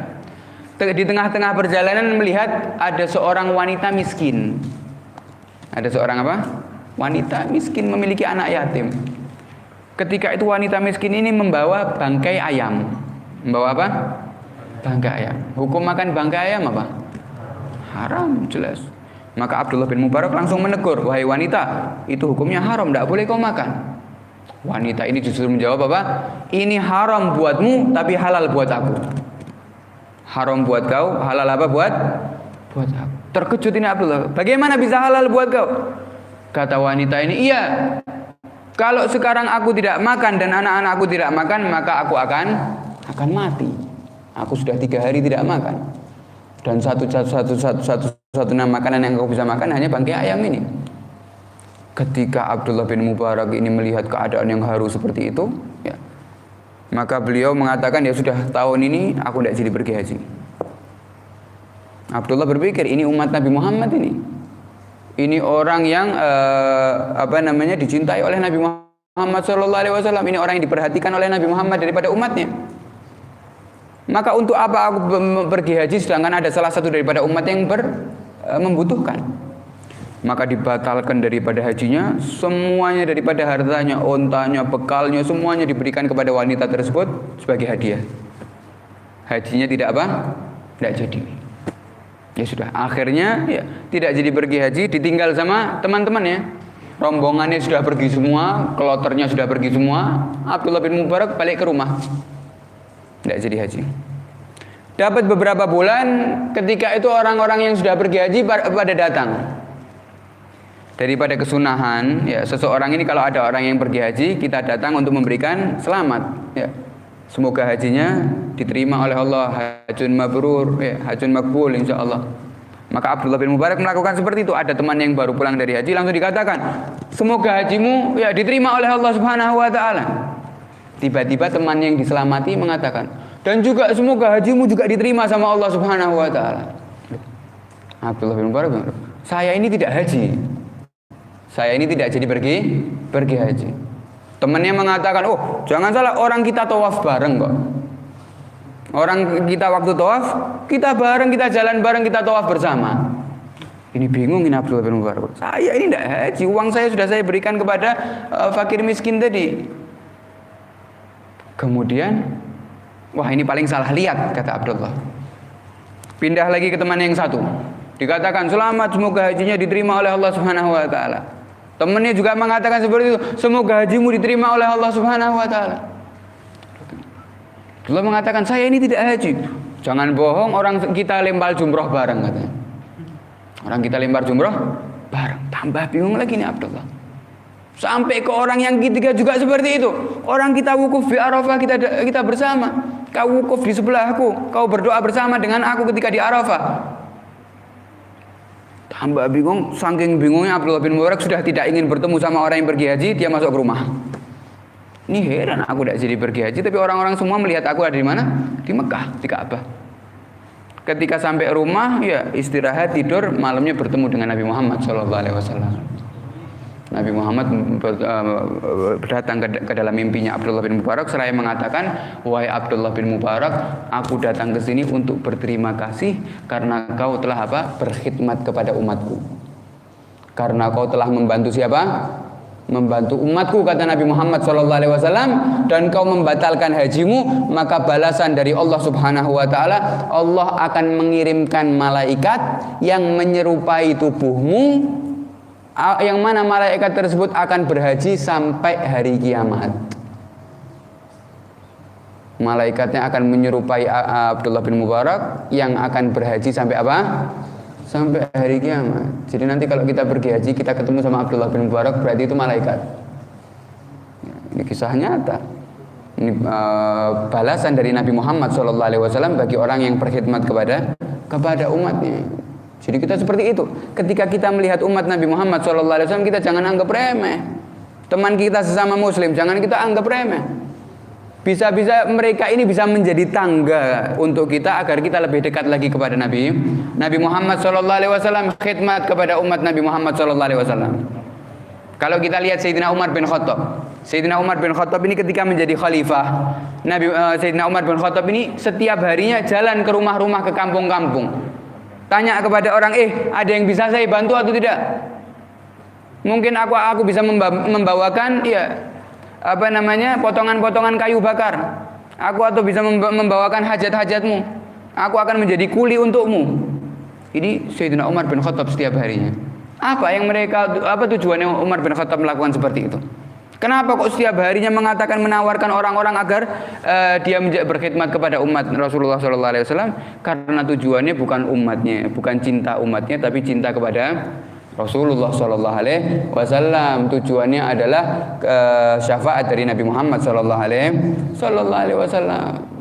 Di tengah-tengah perjalanan melihat ada seorang wanita miskin. Ada seorang apa? Wanita miskin memiliki anak yatim. Ketika itu wanita miskin ini membawa bangkai ayam. Membawa apa? Bangkai ayam. Hukum makan bangkai ayam apa? Haram, jelas. Maka Abdullah bin Mubarak langsung menegur, wahai wanita, itu hukumnya haram, tidak boleh kau makan. Wanita ini justru menjawab apa? Ini haram buatmu, tapi halal buat aku. Haram buat kau, halal apa buat aku. Terkejut ini Abdullah. Bagaimana bisa halal buat kau? Kata wanita ini, iya. Kalau sekarang aku tidak makan dan anak-anakku tidak makan, maka aku akan mati. Aku sudah 3 hari tidak makan. Dan satu-satunya makanan yang aku bisa makan hanya bangkai ayam ini. Ketika Abdullah bin Mubarak ini melihat keadaan yang haru seperti itu, ya, maka beliau mengatakan, ya sudah, tahun ini aku tidak jadi pergi haji. Abdullah berpikir, ini umat Nabi Muhammad ini. Ini orang yang dicintai oleh Nabi Muhammad SAW. Ini orang yang diperhatikan oleh Nabi Muhammad daripada umatnya. Maka untuk apa aku pergi haji sedangkan ada salah satu daripada umat yang membutuhkan? Maka dibatalkan daripada hajinya, semuanya daripada hartanya, ontanya, bekalnya, semuanya diberikan kepada wanita tersebut sebagai hadiah. Hajinya tidak apa? Tidak jadi. Ya sudah, akhirnya ya, tidak jadi pergi haji, ditinggal sama teman-temannya. Rombongannya sudah pergi semua, kloternya sudah pergi semua. Abdullah bin Mubarak balik ke rumah. Tidak jadi haji. Dapat beberapa bulan, ketika itu orang-orang yang sudah pergi haji pada datang. Daripada kesunahan, ya, seseorang ini kalau ada orang yang pergi haji, kita datang untuk memberikan selamat. Ya. Semoga hajinya diterima oleh Allah, hajjun mabrur, ya, hajjun makbul insyaallah. Maka Abdullah bin Mubarak melakukan seperti itu. Ada teman yang baru pulang dari haji langsung dikatakan, semoga hajimu ya diterima oleh Allah Subhanahu wa taala. Tiba-tiba teman yang diselamati mengatakan, dan juga semoga hajimu juga diterima sama Allah Subhanahu wa taala. Abdullah bin Mubarak, saya ini tidak haji. Saya ini tidak jadi pergi haji. Temannya mengatakan, oh jangan salah, orang kita tawaf bareng kok. Orang kita waktu tawaf, kita bareng, kita jalan bareng, kita tawaf bersama. Ini bingung ini Abdullah bin Mubarak. Saya ini tidak haji, uang saya sudah saya berikan kepada fakir miskin tadi. Kemudian, wah ini paling salah lihat, kata Abdullah. Pindah lagi ke teman yang satu. Dikatakan, selamat, semoga hajinya diterima oleh Allah Subhanahu wa taala. Temannya juga mengatakan seperti itu, semoga hajimu diterima oleh Allah Subhanahu wa taala. Allah mengatakan, saya ini tidak haji. Jangan bohong, orang kita lempar jumroh bareng, katanya. Orang kita lempar jumroh bareng. Tambah bingung lagi nih Abdullah. Sampai ke orang yang ketiga juga seperti itu. Orang kita wukuf di Arafah, kita bersama. Kau wukuf di sebelahku, kau berdoa bersama dengan aku ketika di Arafah. Tambah bingung, saking bingungnya Abdullah bin Mubarak sudah tidak ingin bertemu sama orang yang pergi haji, dia masuk ke rumah. Ini heran aku tidak jadi pergi haji, tapi orang-orang semua melihat aku ada di mana? Di Mekah, di Ka'bah. Ketika sampai rumah, ya istirahat, tidur, malamnya bertemu dengan Nabi Muhammad SAW. Nabi Muhammad datang ke dalam mimpinya Abdullah bin Mubarak seraya mengatakan, wahai Abdullah bin Mubarak, aku datang ke sini untuk berterima kasih karena kau telah berkhidmat kepada umatku. Karena kau telah membantu siapa? Membantu umatku, kata Nabi Muhammad SAW, dan kau membatalkan hajimu, maka balasan dari Allah Subhanahu wa taala, Allah akan mengirimkan malaikat yang menyerupai tubuhmu, yang mana malaikat tersebut akan berhaji sampai hari kiamat. Malaikatnya akan menyerupai Abdullah bin Mubarak yang akan berhaji sampai apa? Sampai hari kiamat. Jadi nanti kalau kita pergi haji, kita ketemu sama Abdullah bin Mubarak, berarti itu malaikat. Ini kisah nyata. Ini balasan dari Nabi Muhammad SAW bagi orang yang berkhidmat kepada umatnya. Jadi kita seperti itu. Ketika kita melihat umat Nabi Muhammad SAW, kita jangan anggap remeh. Teman kita sesama Muslim, jangan kita anggap remeh. Bisa-bisa mereka ini bisa menjadi tangga untuk kita agar kita lebih dekat lagi kepada Nabi Muhammad SAW, khidmat kepada umat Nabi Muhammad SAW. Kalau kita lihat Sayyidina Umar bin Khattab, Sayyidina Umar bin Khattab ini ketika menjadi khalifah, Sayyidina Umar bin Khattab ini setiap harinya jalan ke rumah-rumah, ke kampung-kampung, tanya kepada orang, ada yang bisa saya bantu atau tidak? Mungkin aku bisa membawakan potongan-potongan kayu bakar. Aku atau bisa membawakan hajat-hajatmu. Aku akan menjadi kuli untukmu. Ini Sayyidina Umar bin Khattab setiap harinya. Apa tujuannya Umar bin Khattab melakukan seperti itu? Kenapa kok setiap harinya menawarkan orang-orang agar dia berkhidmat kepada umat Rasulullah SAW? Karena tujuannya bukan umatnya, bukan cinta umatnya, tapi cinta kepada Rasulullah SAW. Tujuannya adalah syafaat dari Nabi Muhammad SAW.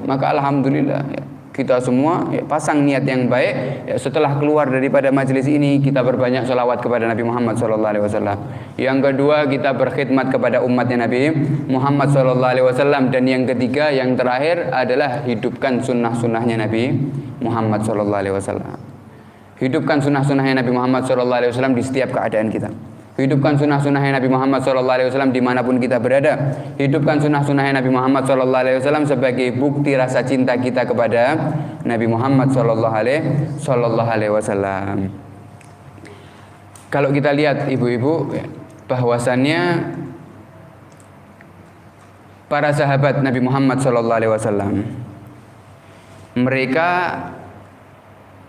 Maka alhamdulillah, kita semua pasang niat yang baik. Setelah keluar daripada majelis ini, kita berbanyak sholawat kepada Nabi Muhammad SAW. Yang kedua, kita berkhidmat kepada umatnya Nabi Muhammad SAW. Dan yang ketiga, yang terakhir adalah hidupkan sunnah-sunnahnya Nabi Muhammad SAW. Hidupkan sunnah-sunnahnya Nabi Muhammad SAW di setiap keadaan kita. Hidupkan sunnah-sunnahnya Nabi Muhammad SAW dimanapun kita berada. Hidupkan sunnah-sunnahnya Nabi Muhammad SAW sebagai bukti rasa cinta kita kepada Nabi Muhammad SAW. Kalau kita lihat ibu-ibu, bahwasannya para sahabat Nabi Muhammad SAW, mereka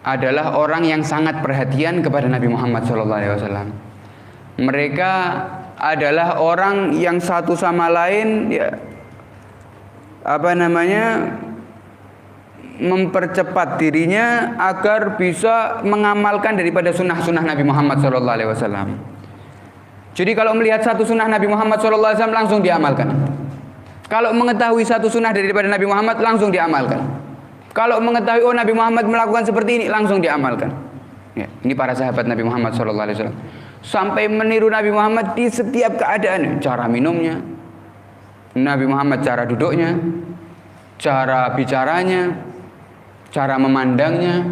adalah orang yang sangat perhatian kepada Nabi Muhammad SAW. Mereka adalah orang yang satu sama lain mempercepat dirinya agar bisa mengamalkan daripada sunnah-sunnah Nabi Muhammad SAW. Jadi kalau melihat satu sunnah Nabi Muhammad SAW langsung diamalkan. Kalau mengetahui satu sunnah daripada Nabi Muhammad langsung diamalkan. Kalau mengetahui Nabi Muhammad melakukan seperti ini langsung diamalkan. Ini para sahabat Nabi Muhammad SAW. Sampai meniru Nabi Muhammad di setiap keadaan. Cara minumnya, Nabi Muhammad cara duduknya, cara bicaranya, cara memandangnya.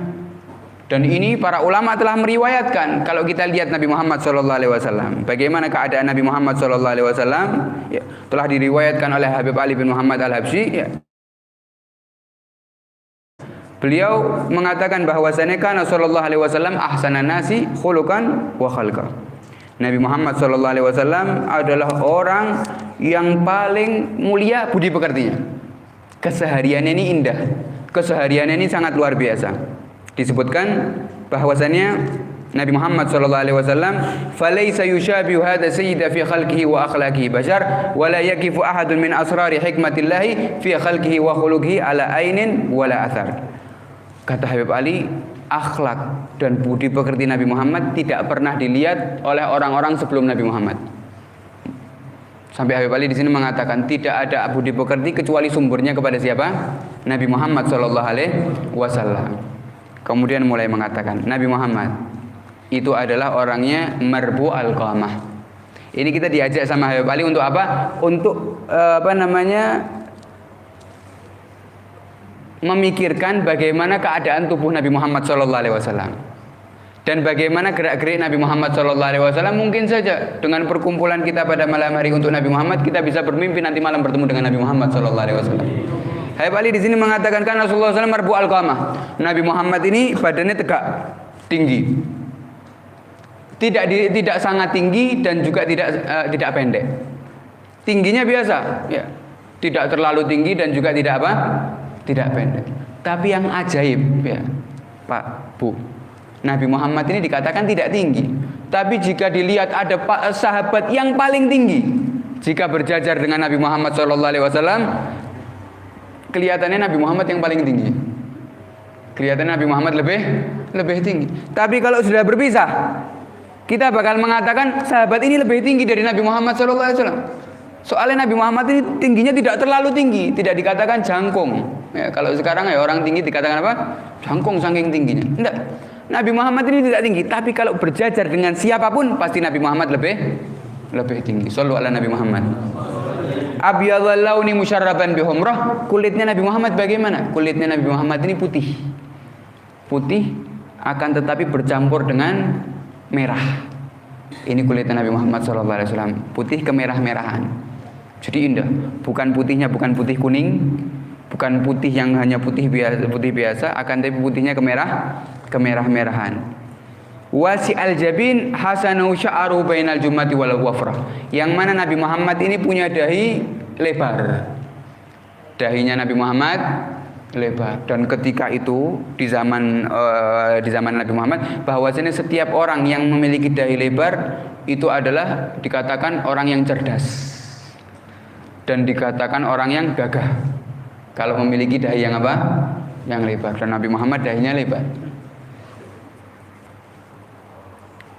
Dan ini para ulama telah meriwayatkan. Kalau kita lihat Nabi Muhammad SAW, bagaimana keadaan Nabi Muhammad SAW, telah diriwayatkan oleh Habib Ali bin Muhammad Al-Habsyi. Beliau mengatakan bahwasannya kana sallallahu alaihi wasallam ahsanan nasi khuluqan wa khalqa. Nabi Muhammad sallallahu alaihi wasallam adalah orang yang paling mulia budi pekertinya. Kesehariannya ini indah. Kesehariannya ini sangat luar biasa. Disebutkan bahwasannya Nabi Muhammad sallallahu alaihi wasallam falaysa yushabihu hadha sayyida fi khalqihi wa akhlaqihi bashar wa la yakifu ahadun min asrari hikmatillahi fi khalqihi wa khuluqihi ala ainin wala athar. Kata Habib Ali, akhlak dan budi pekerti Nabi Muhammad tidak pernah dilihat oleh orang-orang sebelum Nabi Muhammad. Sampai Habib Ali di sini mengatakan tidak ada budi pekerti kecuali sumbernya kepada siapa? Nabi Muhammad SAW. Kemudian mulai mengatakan Nabi Muhammad itu adalah orangnya marbu al-qamah, Ini kita diajak sama Habib Ali untuk apa? Untuk memikirkan bagaimana keadaan tubuh Nabi Muhammad SAW dan bagaimana gerak-gerik Nabi Muhammad SAW. Mungkin saja dengan perkumpulan kita pada malam hari untuk Nabi Muhammad, kita bisa bermimpi nanti malam bertemu dengan Nabi Muhammad SAW. Habib Ali di sini mengatakan kan Rasulullah SAW marbu al-qamah. Nabi Muhammad ini badannya tegak, tinggi. Tidak sangat tinggi dan juga tidak pendek. Tingginya biasa, ya. Tidak terlalu tinggi dan juga tidak pendek. Tapi yang ajaib, ya, Pak, Bu, Nabi Muhammad ini dikatakan tidak tinggi. Tapi jika dilihat ada sahabat yang paling tinggi, jika berjajar dengan Nabi Muhammad SAW, kelihatannya Nabi Muhammad yang paling tinggi. Kelihatannya Nabi Muhammad lebih tinggi. Tapi kalau sudah berpisah, kita bakal mengatakan sahabat ini lebih tinggi dari Nabi Muhammad SAW. Soalnya Nabi Muhammad ini tingginya tidak terlalu tinggi, tidak dikatakan jangkung. Ya, kalau sekarang ya orang tinggi dikatakan apa? Jangkung saking tingginya. Tidak. Nabi Muhammad ini tidak tinggi, tapi kalau berjajar dengan siapapun pasti Nabi Muhammad lebih tinggi. Shallu ala Nabi Muhammad. Abyadhal launi musyarraban bihumrah. Kulitnya Nabi Muhammad bagaimana? Kulitnya Nabi Muhammad ini putih. Putih akan tetapi bercampur dengan merah. Ini kulitnya Nabi Muhammad SAW, putih kemerah-merahan. Jadi indah. Bukan putihnya bukan putih kuning, bukan putih yang hanya putih biasa, akan tapi putihnya kemerah-merahan. Wasi al-jabin hasanu sya'ru bainal jumati wal wafrah. Yang mana Nabi Muhammad ini punya dahi lebar. Dahinya Nabi Muhammad lebar, dan ketika itu di zaman Nabi Muhammad, bahwasanya setiap orang yang memiliki dahi lebar itu adalah dikatakan orang yang cerdas dan dikatakan orang yang gagah kalau memiliki dahi yang apa? Yang lebar. Dan Nabi Muhammad dahinya lebar.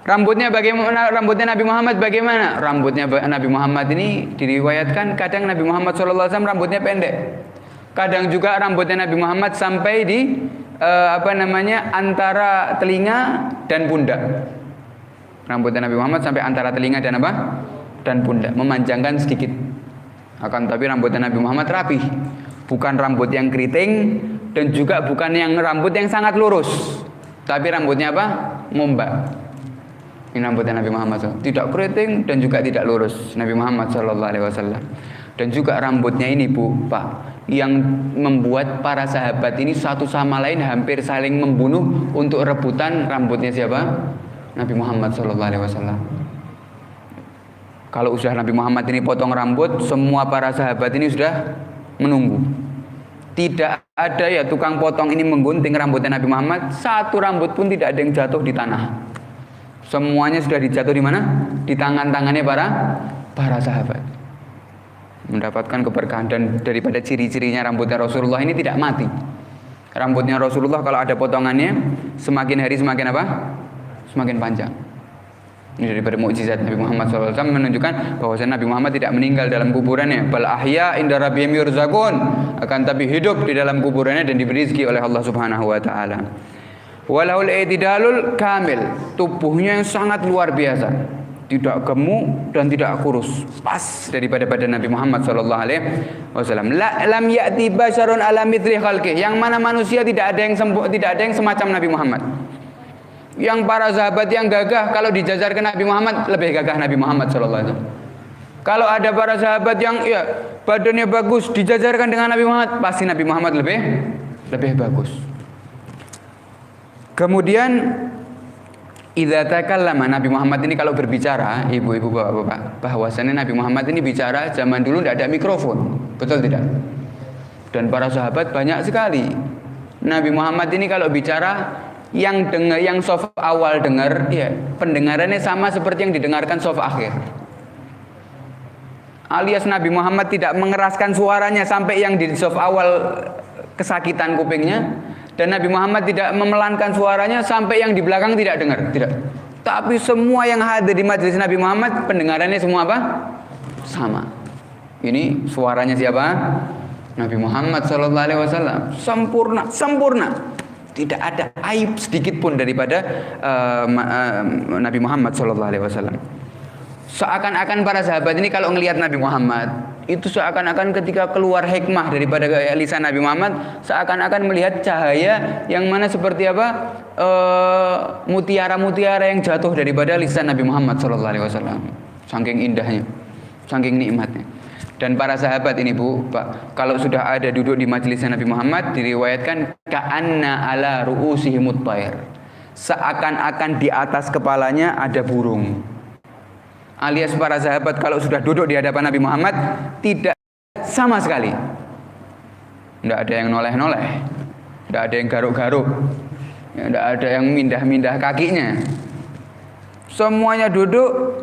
Rambutnya bagaimana? Rambutnya Nabi Muhammad bagaimana? Rambutnya Nabi Muhammad ini diriwayatkan kadang Nabi Muhammad SAW rambutnya pendek. Kadang juga rambutnya Nabi Muhammad sampai di antara telinga dan pundak. Rambutnya Nabi Muhammad sampai antara telinga dan apa? Dan pundak, memanjangkan sedikit. Akan tapi rambutnya Nabi Muhammad rapi. Bukan rambut yang keriting dan juga bukan yang rambut yang sangat lurus. Tapi rambutnya apa? Mombak. Ini rambutnya Nabi Muhammad SAW. Tidak keriting dan juga tidak lurus. Nabi Muhammad SAW. Dan juga rambutnya ini, Bu, Pak, yang membuat para sahabat ini satu sama lain hampir saling membunuh untuk rebutan rambutnya siapa? Nabi Muhammad SAW. Kalau sudah Nabi Muhammad ini potong rambut, semua para sahabat ini sudah menunggu. Tidak ada ya tukang potong ini menggunting rambutnya Nabi Muhammad, satu rambut pun tidak ada yang jatuh di tanah. Semuanya sudah dijatuh di mana? Di tangan-tangannya para sahabat. Mendapatkan keberkahan. Dan daripada ciri-cirinya rambutnya Rasulullah ini tidak mati. Rambutnya Rasulullah kalau ada potongannya, semakin hari semakin apa? Semakin panjang. Ini daripada mukjizat Nabi Muhammad SAW menunjukkan bahwasanya Nabi Muhammad tidak meninggal dalam kuburannya. Bal ahya inda rabbihim yurzaqun, akan tapi hidup di dalam kuburannya dan diberi rezeki oleh Allah Subhanahu wa taala. Walahul i'tidalul kamil, tubuhnya yang sangat luar biasa, tidak gemuk dan tidak kurus, pas daripada badan Nabi Muhammad SAW. Lam ya'ti basyarun ala mithli khalqih, yang mana manusia tidak ada yang semacam Nabi Muhammad. Yang para sahabat yang gagah, kalau dijajarkan Nabi Muhammad, lebih gagah Nabi Muhammad SAW. Kalau ada para sahabat yang ya badannya bagus, dijajarkan dengan Nabi Muhammad, pasti Nabi Muhammad lebih bagus. Kemudian idza takallama, Nabi Muhammad ini kalau berbicara, ibu-ibu bapak-bapak, bahwasanya Nabi Muhammad ini bicara zaman dulu tidak ada mikrofon, betul tidak? Dan para sahabat banyak sekali. Nabi Muhammad ini kalau bicara, yang soft awal dengar, ya pendengarannya sama seperti yang didengarkan soft akhir. Alias Nabi Muhammad tidak mengeraskan suaranya sampai yang di soft awal kesakitan kupingnya, dan Nabi Muhammad tidak memelankan suaranya sampai yang di belakang tidak dengar, tidak. Tapi semua yang hadir di majelis Nabi Muhammad pendengarannya semua apa? Sama. Ini suaranya siapa? Nabi Muhammad SAW. Sempurna. Tidak ada aib sedikit pun daripada Nabi Muhammad SAW. Seakan-akan para sahabat ini kalau ngelihat Nabi Muhammad, itu seakan-akan ketika keluar hikmah daripada lisan Nabi Muhammad, seakan-akan melihat cahaya yang mana seperti apa, mutiara-mutiara yang jatuh daripada lisan Nabi Muhammad SAW. Saking indahnya, saking nikmatnya. Dan para sahabat ini Bu, Pak, kalau sudah ada duduk di majelis Nabi Muhammad, diriwayatkan ka'anna ala ru'usihimut thair. Seakan-akan di atas kepalanya ada burung. Alias para sahabat kalau sudah duduk di hadapan Nabi Muhammad tidak sama sekali. Tidak ada yang noleh-noleh, tidak ada yang garuk-garuk, tidak ada yang mindah-mindah kakinya. Semuanya duduk.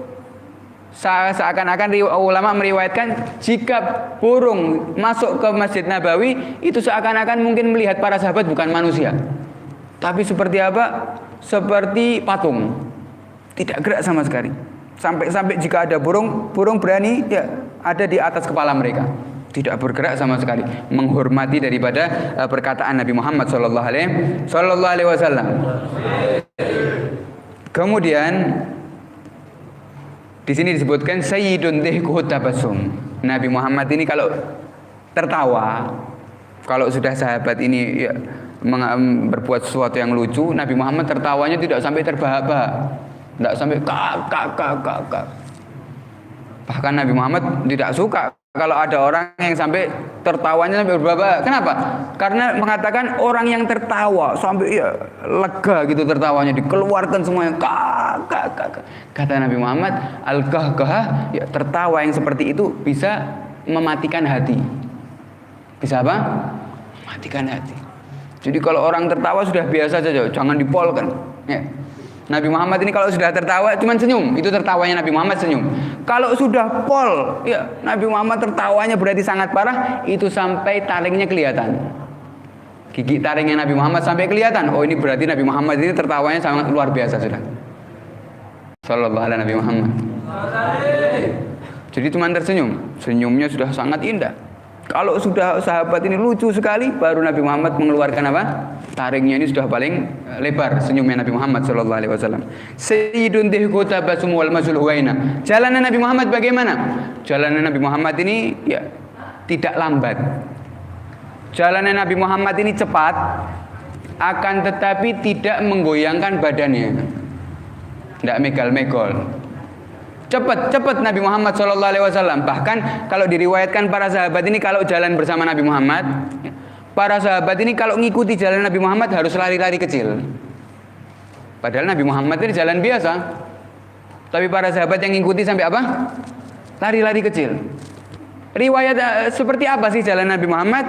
Seakan-akan ulama meriwayatkan jika burung masuk ke Masjid Nabawi itu seakan-akan mungkin melihat para sahabat bukan manusia, tapi seperti apa? Seperti patung, tidak gerak sama sekali. Sampai jika ada burung berani ya ada di atas kepala mereka, tidak bergerak sama sekali, menghormati daripada perkataan Nabi Muhammad sallallahu alaihi wasallam. Kemudian di sini disebutkan sayyidun dhihku tabassum. Nabi Muhammad ini kalau tertawa, kalau sudah sahabat ini ya, berbuat sesuatu yang lucu, Nabi Muhammad tertawanya tidak sampai terbahak-bahak, tidak sampai kak. Bahkan Nabi Muhammad tidak suka kalau ada orang yang sampai tertawanya sampai berbahak. Kenapa? Karena mengatakan orang yang tertawa sampai ya, lega gitu tertawanya, dikeluarkan semuanya kak. Kata Nabi Muhammad, al-kahkah, ya, tertawa yang seperti itu bisa mematikan hati. Bisa apa? Mematikan hati. Jadi kalau orang tertawa sudah biasa saja, jangan dipolkan. Ya. Nabi Muhammad ini kalau sudah tertawa cuma senyum, itu tertawanya Nabi Muhammad senyum. Kalau sudah pol, ya Nabi Muhammad tertawanya berarti sangat parah, itu sampai taringnya kelihatan. Gigi taringnya Nabi Muhammad sampai kelihatan. Oh ini berarti Nabi Muhammad ini tertawanya sangat luar biasa sudah. Sallallahu alaihi Nabi Muhammad. Jadi cuma tersenyum, senyumnya sudah sangat indah. Kalau sudah sahabat ini lucu sekali, baru Nabi Muhammad mengeluarkan apa? Taringnya ini sudah paling lebar senyumnya Nabi Muhammad sallallahu alaihi wasallam. Sayyidun dhihku tabassum wal masul huwaina. Jalanan Nabi Muhammad bagaimana? Jalanan Nabi Muhammad ini ya tidak lambat. Jalanan Nabi Muhammad ini cepat, akan tetapi tidak menggoyangkan badannya. Tidak megal-megol. Cepat Nabi Muhammad SAW. Bahkan kalau diriwayatkan para sahabat ini kalau jalan bersama Nabi Muhammad, para sahabat ini kalau ngikuti jalan Nabi Muhammad harus lari-lari kecil. Padahal Nabi Muhammad ini jalan biasa, tapi para sahabat yang ngikuti sampai apa? Lari-lari kecil. Riwayat seperti apa sih jalan Nabi Muhammad?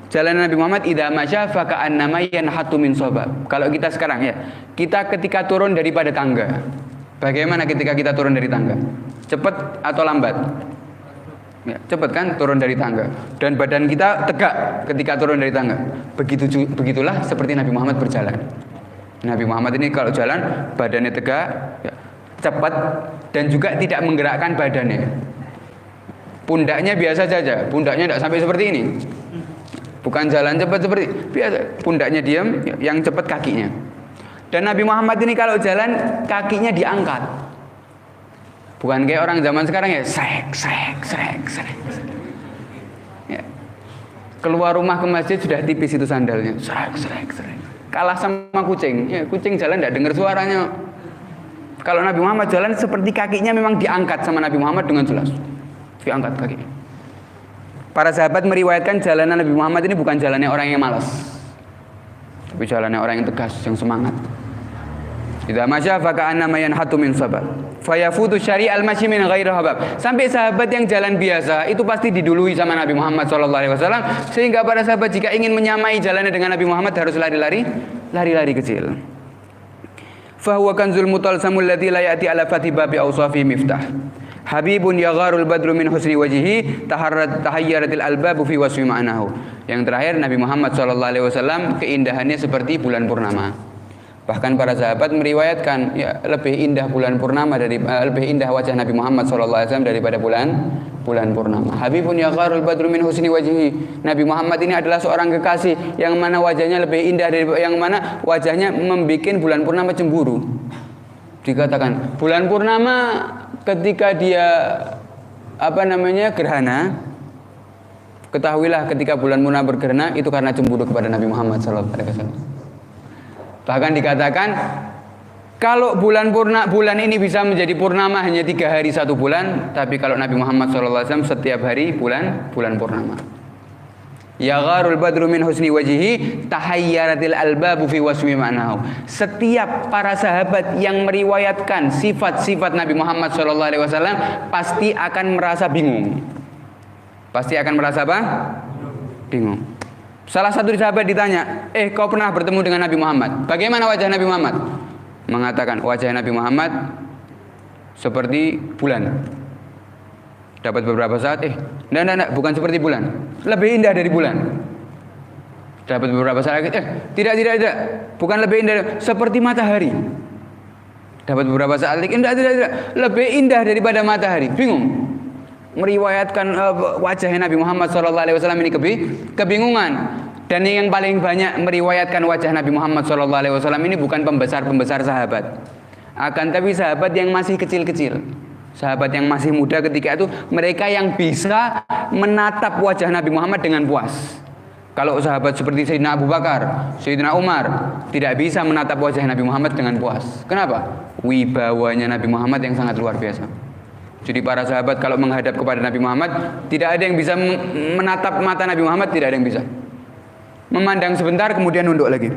Jalan Nabi Muhammad idza masya fa ka'annama yanhatu min sabab. Kalau kita sekarang ya, kita ketika turun daripada tangga, bagaimana ketika kita turun dari tangga? Cepat atau lambat? Ya, cepat kan turun dari tangga. Dan badan kita tegak ketika turun dari tangga. Begitulah seperti Nabi Muhammad berjalan. Nabi Muhammad ini kalau jalan badannya tegak, ya, cepat dan juga tidak menggerakkan badannya. Pundaknya biasa saja, pundaknya tidak sampai seperti ini. Bukan jalan cepat seperti biasa, pundaknya diam, yang cepat kakinya. Dan Nabi Muhammad ini kalau jalan kakinya diangkat. Bukan kayak orang zaman sekarang ya, srek. Ya. Keluar rumah ke masjid sudah tipis itu sandalnya, srek. Kalah sama kucing. Ya, kucing jalan tidak dengar suaranya. Kalau Nabi Muhammad jalan seperti kakinya memang diangkat sama Nabi Muhammad dengan jelas. Diangkat kakinya. Para sahabat meriwayatkan jalanan Nabi Muhammad ini bukan jalannya orang yang malas, tapi jalannya orang yang tegas, yang semangat. Idza masya fa ka'annama yanhatu min sabab fayafutu syari'al masyi min ghairi habab. Sampai sahabat yang jalan biasa itu pasti didului sama Nabi Muhammad sallallahu alaihi wasallam, sehingga para sahabat jika ingin menyamai jalannya dengan Nabi Muhammad harus lari-lari kecil. Fa huwa kanzul mutalsamul ladzi la ya'ti ala fatibabi awsafi miftah. Habibun yagharul badru min husni wajhihi tahayyaratil albabu fi wasfi ma'nahu. Yang terakhir Nabi Muhammad SAW keindahannya seperti bulan purnama. Bahkan para sahabat meriwayatkan ya, lebih indah bulan purnama lebih indah wajah Nabi Muhammad SAW daripada bulan purnama. Habibun yagharul badru min husni wajhihi. Nabi Muhammad ini adalah seorang kekasih yang mana wajahnya lebih indah dari yang mana wajahnya membikin bulan purnama cemburu. Dikatakan bulan purnama ketika dia gerhana, ketahuilah ketika bulan purnama bergerhana itu karena cemburu kepada Nabi Muhammad SAW. Bahkan dikatakan kalau bulan ini bisa menjadi purnama hanya 3 hari 1 bulan, tapi kalau Nabi Muhammad SAW setiap hari bulan purnama. Ya gharul badru min husni wajhihi tahayyaratil albabu fi wasmi ma'nahu. Setiap para sahabat yang meriwayatkan sifat-sifat Nabi Muhammad SAW pasti akan merasa bingung. Pasti akan merasa apa? Bingung. Salah satu sahabat ditanya, kau pernah bertemu dengan Nabi Muhammad? Bagaimana wajah Nabi Muhammad? Mengatakan wajah Nabi Muhammad seperti bulan. Dapat beberapa saat, enggak, bukan seperti bulan, lebih indah dari bulan. Dapat beberapa saat, tidak, bukan lebih indah, seperti matahari. Dapat beberapa saat lagi, tidak, lebih indah daripada matahari. Bingung. Meriwayatkan wajah Nabi Muhammad SAW ini kebingungan. Dan yang paling banyak meriwayatkan wajah Nabi Muhammad SAW ini bukan pembesar sahabat, akan tapi sahabat yang masih kecil-kecil. Sahabat yang masih muda ketika itu, mereka yang bisa menatap wajah Nabi Muhammad dengan puas. Kalau sahabat seperti Sayyidina Abu Bakar, Sayyidina Umar tidak bisa menatap wajah Nabi Muhammad dengan puas. Kenapa? Wibawanya Nabi Muhammad yang sangat luar biasa. Jadi para sahabat kalau menghadap kepada Nabi Muhammad, tidak ada yang bisa menatap mata Nabi Muhammad, tidak ada yang bisa. Memandang sebentar kemudian nunduk lagi.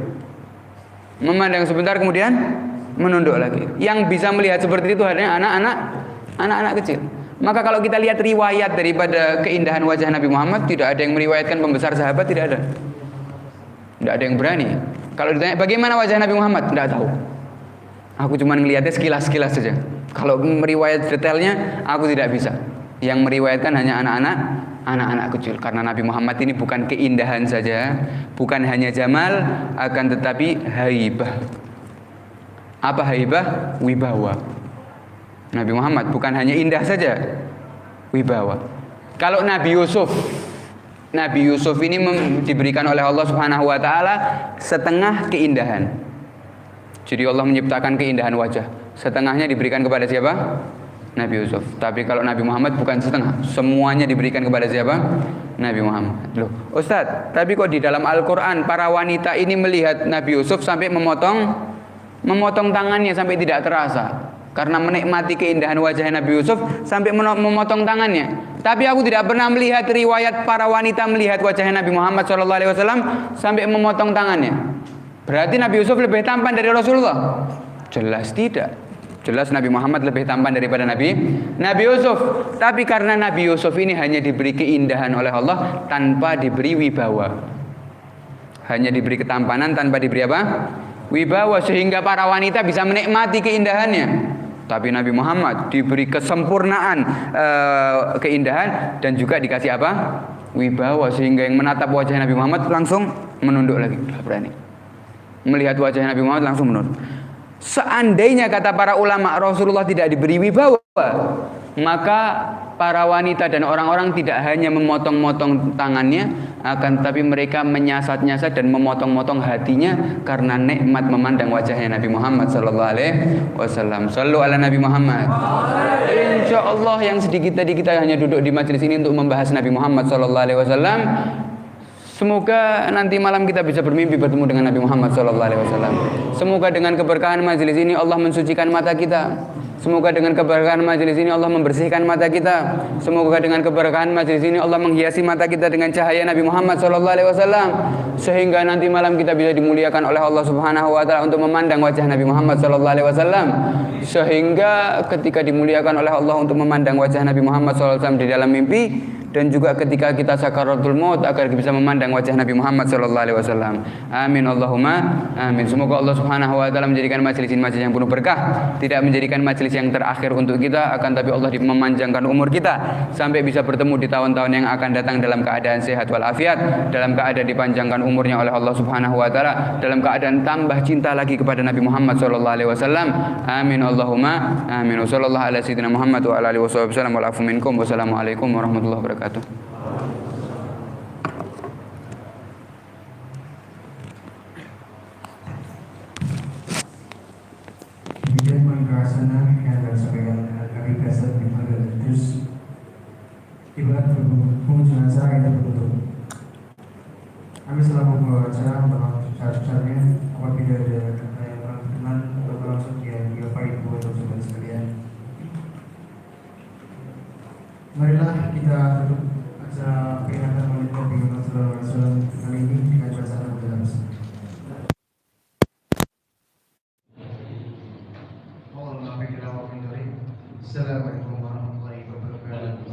Memandang sebentar kemudian menunduk lagi. Yang bisa melihat seperti itu hanya anak-anak kecil. Maka kalau kita lihat riwayat daripada keindahan wajah Nabi Muhammad, tidak ada yang meriwayatkan pembesar sahabat, tidak ada. Tidak ada yang berani. Kalau ditanya bagaimana wajah Nabi Muhammad, tidak tahu. Aku cuma melihatnya sekilas-sekilas saja. Kalau meriwayat detailnya, aku tidak bisa. Yang meriwayatkan hanya anak-anak kecil. Karena Nabi Muhammad ini bukan keindahan saja, bukan hanya jamal, akan tetapi haibah. Apa haibah? Wibawa. Nabi Muhammad bukan hanya indah saja, wibawa. Kalau Nabi Yusuf ini diberikan oleh Allah Subhanahu wa taala setengah keindahan. Jadi Allah menciptakan keindahan wajah. Setengahnya diberikan kepada siapa? Nabi Yusuf. Tapi kalau Nabi Muhammad bukan setengah, semuanya diberikan kepada siapa? Nabi Muhammad. Loh, Ustaz, tapi kok di dalam Al-Qur'an para wanita ini melihat Nabi Yusuf sampai memotong tangannya sampai tidak terasa. Karena menikmati keindahan wajah Nabi Yusuf sampai memotong tangannya. Tapi aku tidak pernah melihat riwayat para wanita melihat wajah Nabi Muhammad SAW sampai memotong tangannya. Berarti Nabi Yusuf lebih tampan dari Rasulullah? Jelas tidak. Jelas Nabi Muhammad lebih tampan daripada Nabi Yusuf. Tapi karena Nabi Yusuf ini hanya diberi keindahan oleh Allah tanpa diberi wibawa. Hanya diberi ketampanan tanpa diberi apa? Wibawa, sehingga para wanita bisa menikmati keindahannya. Tapi Nabi Muhammad diberi kesempurnaan keindahan dan juga dikasih apa? Wibawa, sehingga yang menatap wajah Nabi Muhammad langsung menunduk lagi. Tidak berani. Melihat wajah Nabi Muhammad langsung menunduk. Seandainya kata para ulama Rasulullah tidak diberi wibawa, maka para wanita dan orang-orang tidak hanya memotong-motong tangannya, akan tapi mereka menyasat-nyasat dan memotong-motong hatinya karena nikmat memandang wajahnya Nabi Muhammad sallallahu alaihi wasallam. Shallu ala Nabi Muhammad. Insyaallah yang sedikit tadi kita hanya duduk di majelis ini untuk membahas Nabi Muhammad sallallahu alaihi wasallam. Semoga nanti malam kita bisa bermimpi bertemu dengan Nabi Muhammad SAW. Semoga dengan keberkahan majelis ini Allah mensucikan mata kita. Semoga dengan keberkahan majelis ini Allah membersihkan mata kita. Semoga dengan keberkahan majelis ini Allah menghiasi mata kita dengan cahaya Nabi Muhammad SAW, sehingga nanti malam kita bisa dimuliakan oleh Allah Subhanahu wa taala untuk memandang wajah Nabi Muhammad SAW. Sehingga ketika dimuliakan oleh Allah untuk memandang wajah Nabi Muhammad SAW di dalam mimpi, dan juga ketika kita sakaratul maut agar bisa memandang wajah Nabi Muhammad SAW. Amin Allahumma amin. Semoga Allah Subhanahu wa taala menjadikan majelis ini majelis yang penuh berkah, tidak menjadikan majelis yang terakhir untuk kita, akan tapi Allah memanjangkan umur kita sampai bisa bertemu di tahun-tahun yang akan datang dalam keadaan sehat walafiat, dalam keadaan dipanjangkan umurnya oleh Allah Subhanahu wa taala, dalam keadaan tambah cinta lagi kepada Nabi Muhammad SAW. Amin Allahumma amin. Wassallallahu ala sayyidina Muhammad wa ala alihi wasallam. Wa'afu minkum. Wassalamualaikum warahmatullahi wabarakatuh. Kemudian Mantra Sana yang akan sampaikan hari biasa di terus ibarat pengunjung acara kita bertutup. Kami selalu membaca dalam cara-caranya apabila ada kata yang kurang berkenan atau langsung dia baik buat saudara sekalian. Marilah kita tutup acara peringatan Maulid Nabi Muhammad SAW kali ini dengan bacaan dalam Assalamualaikum warahmatullahi wabarakatuh.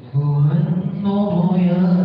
هو النور يا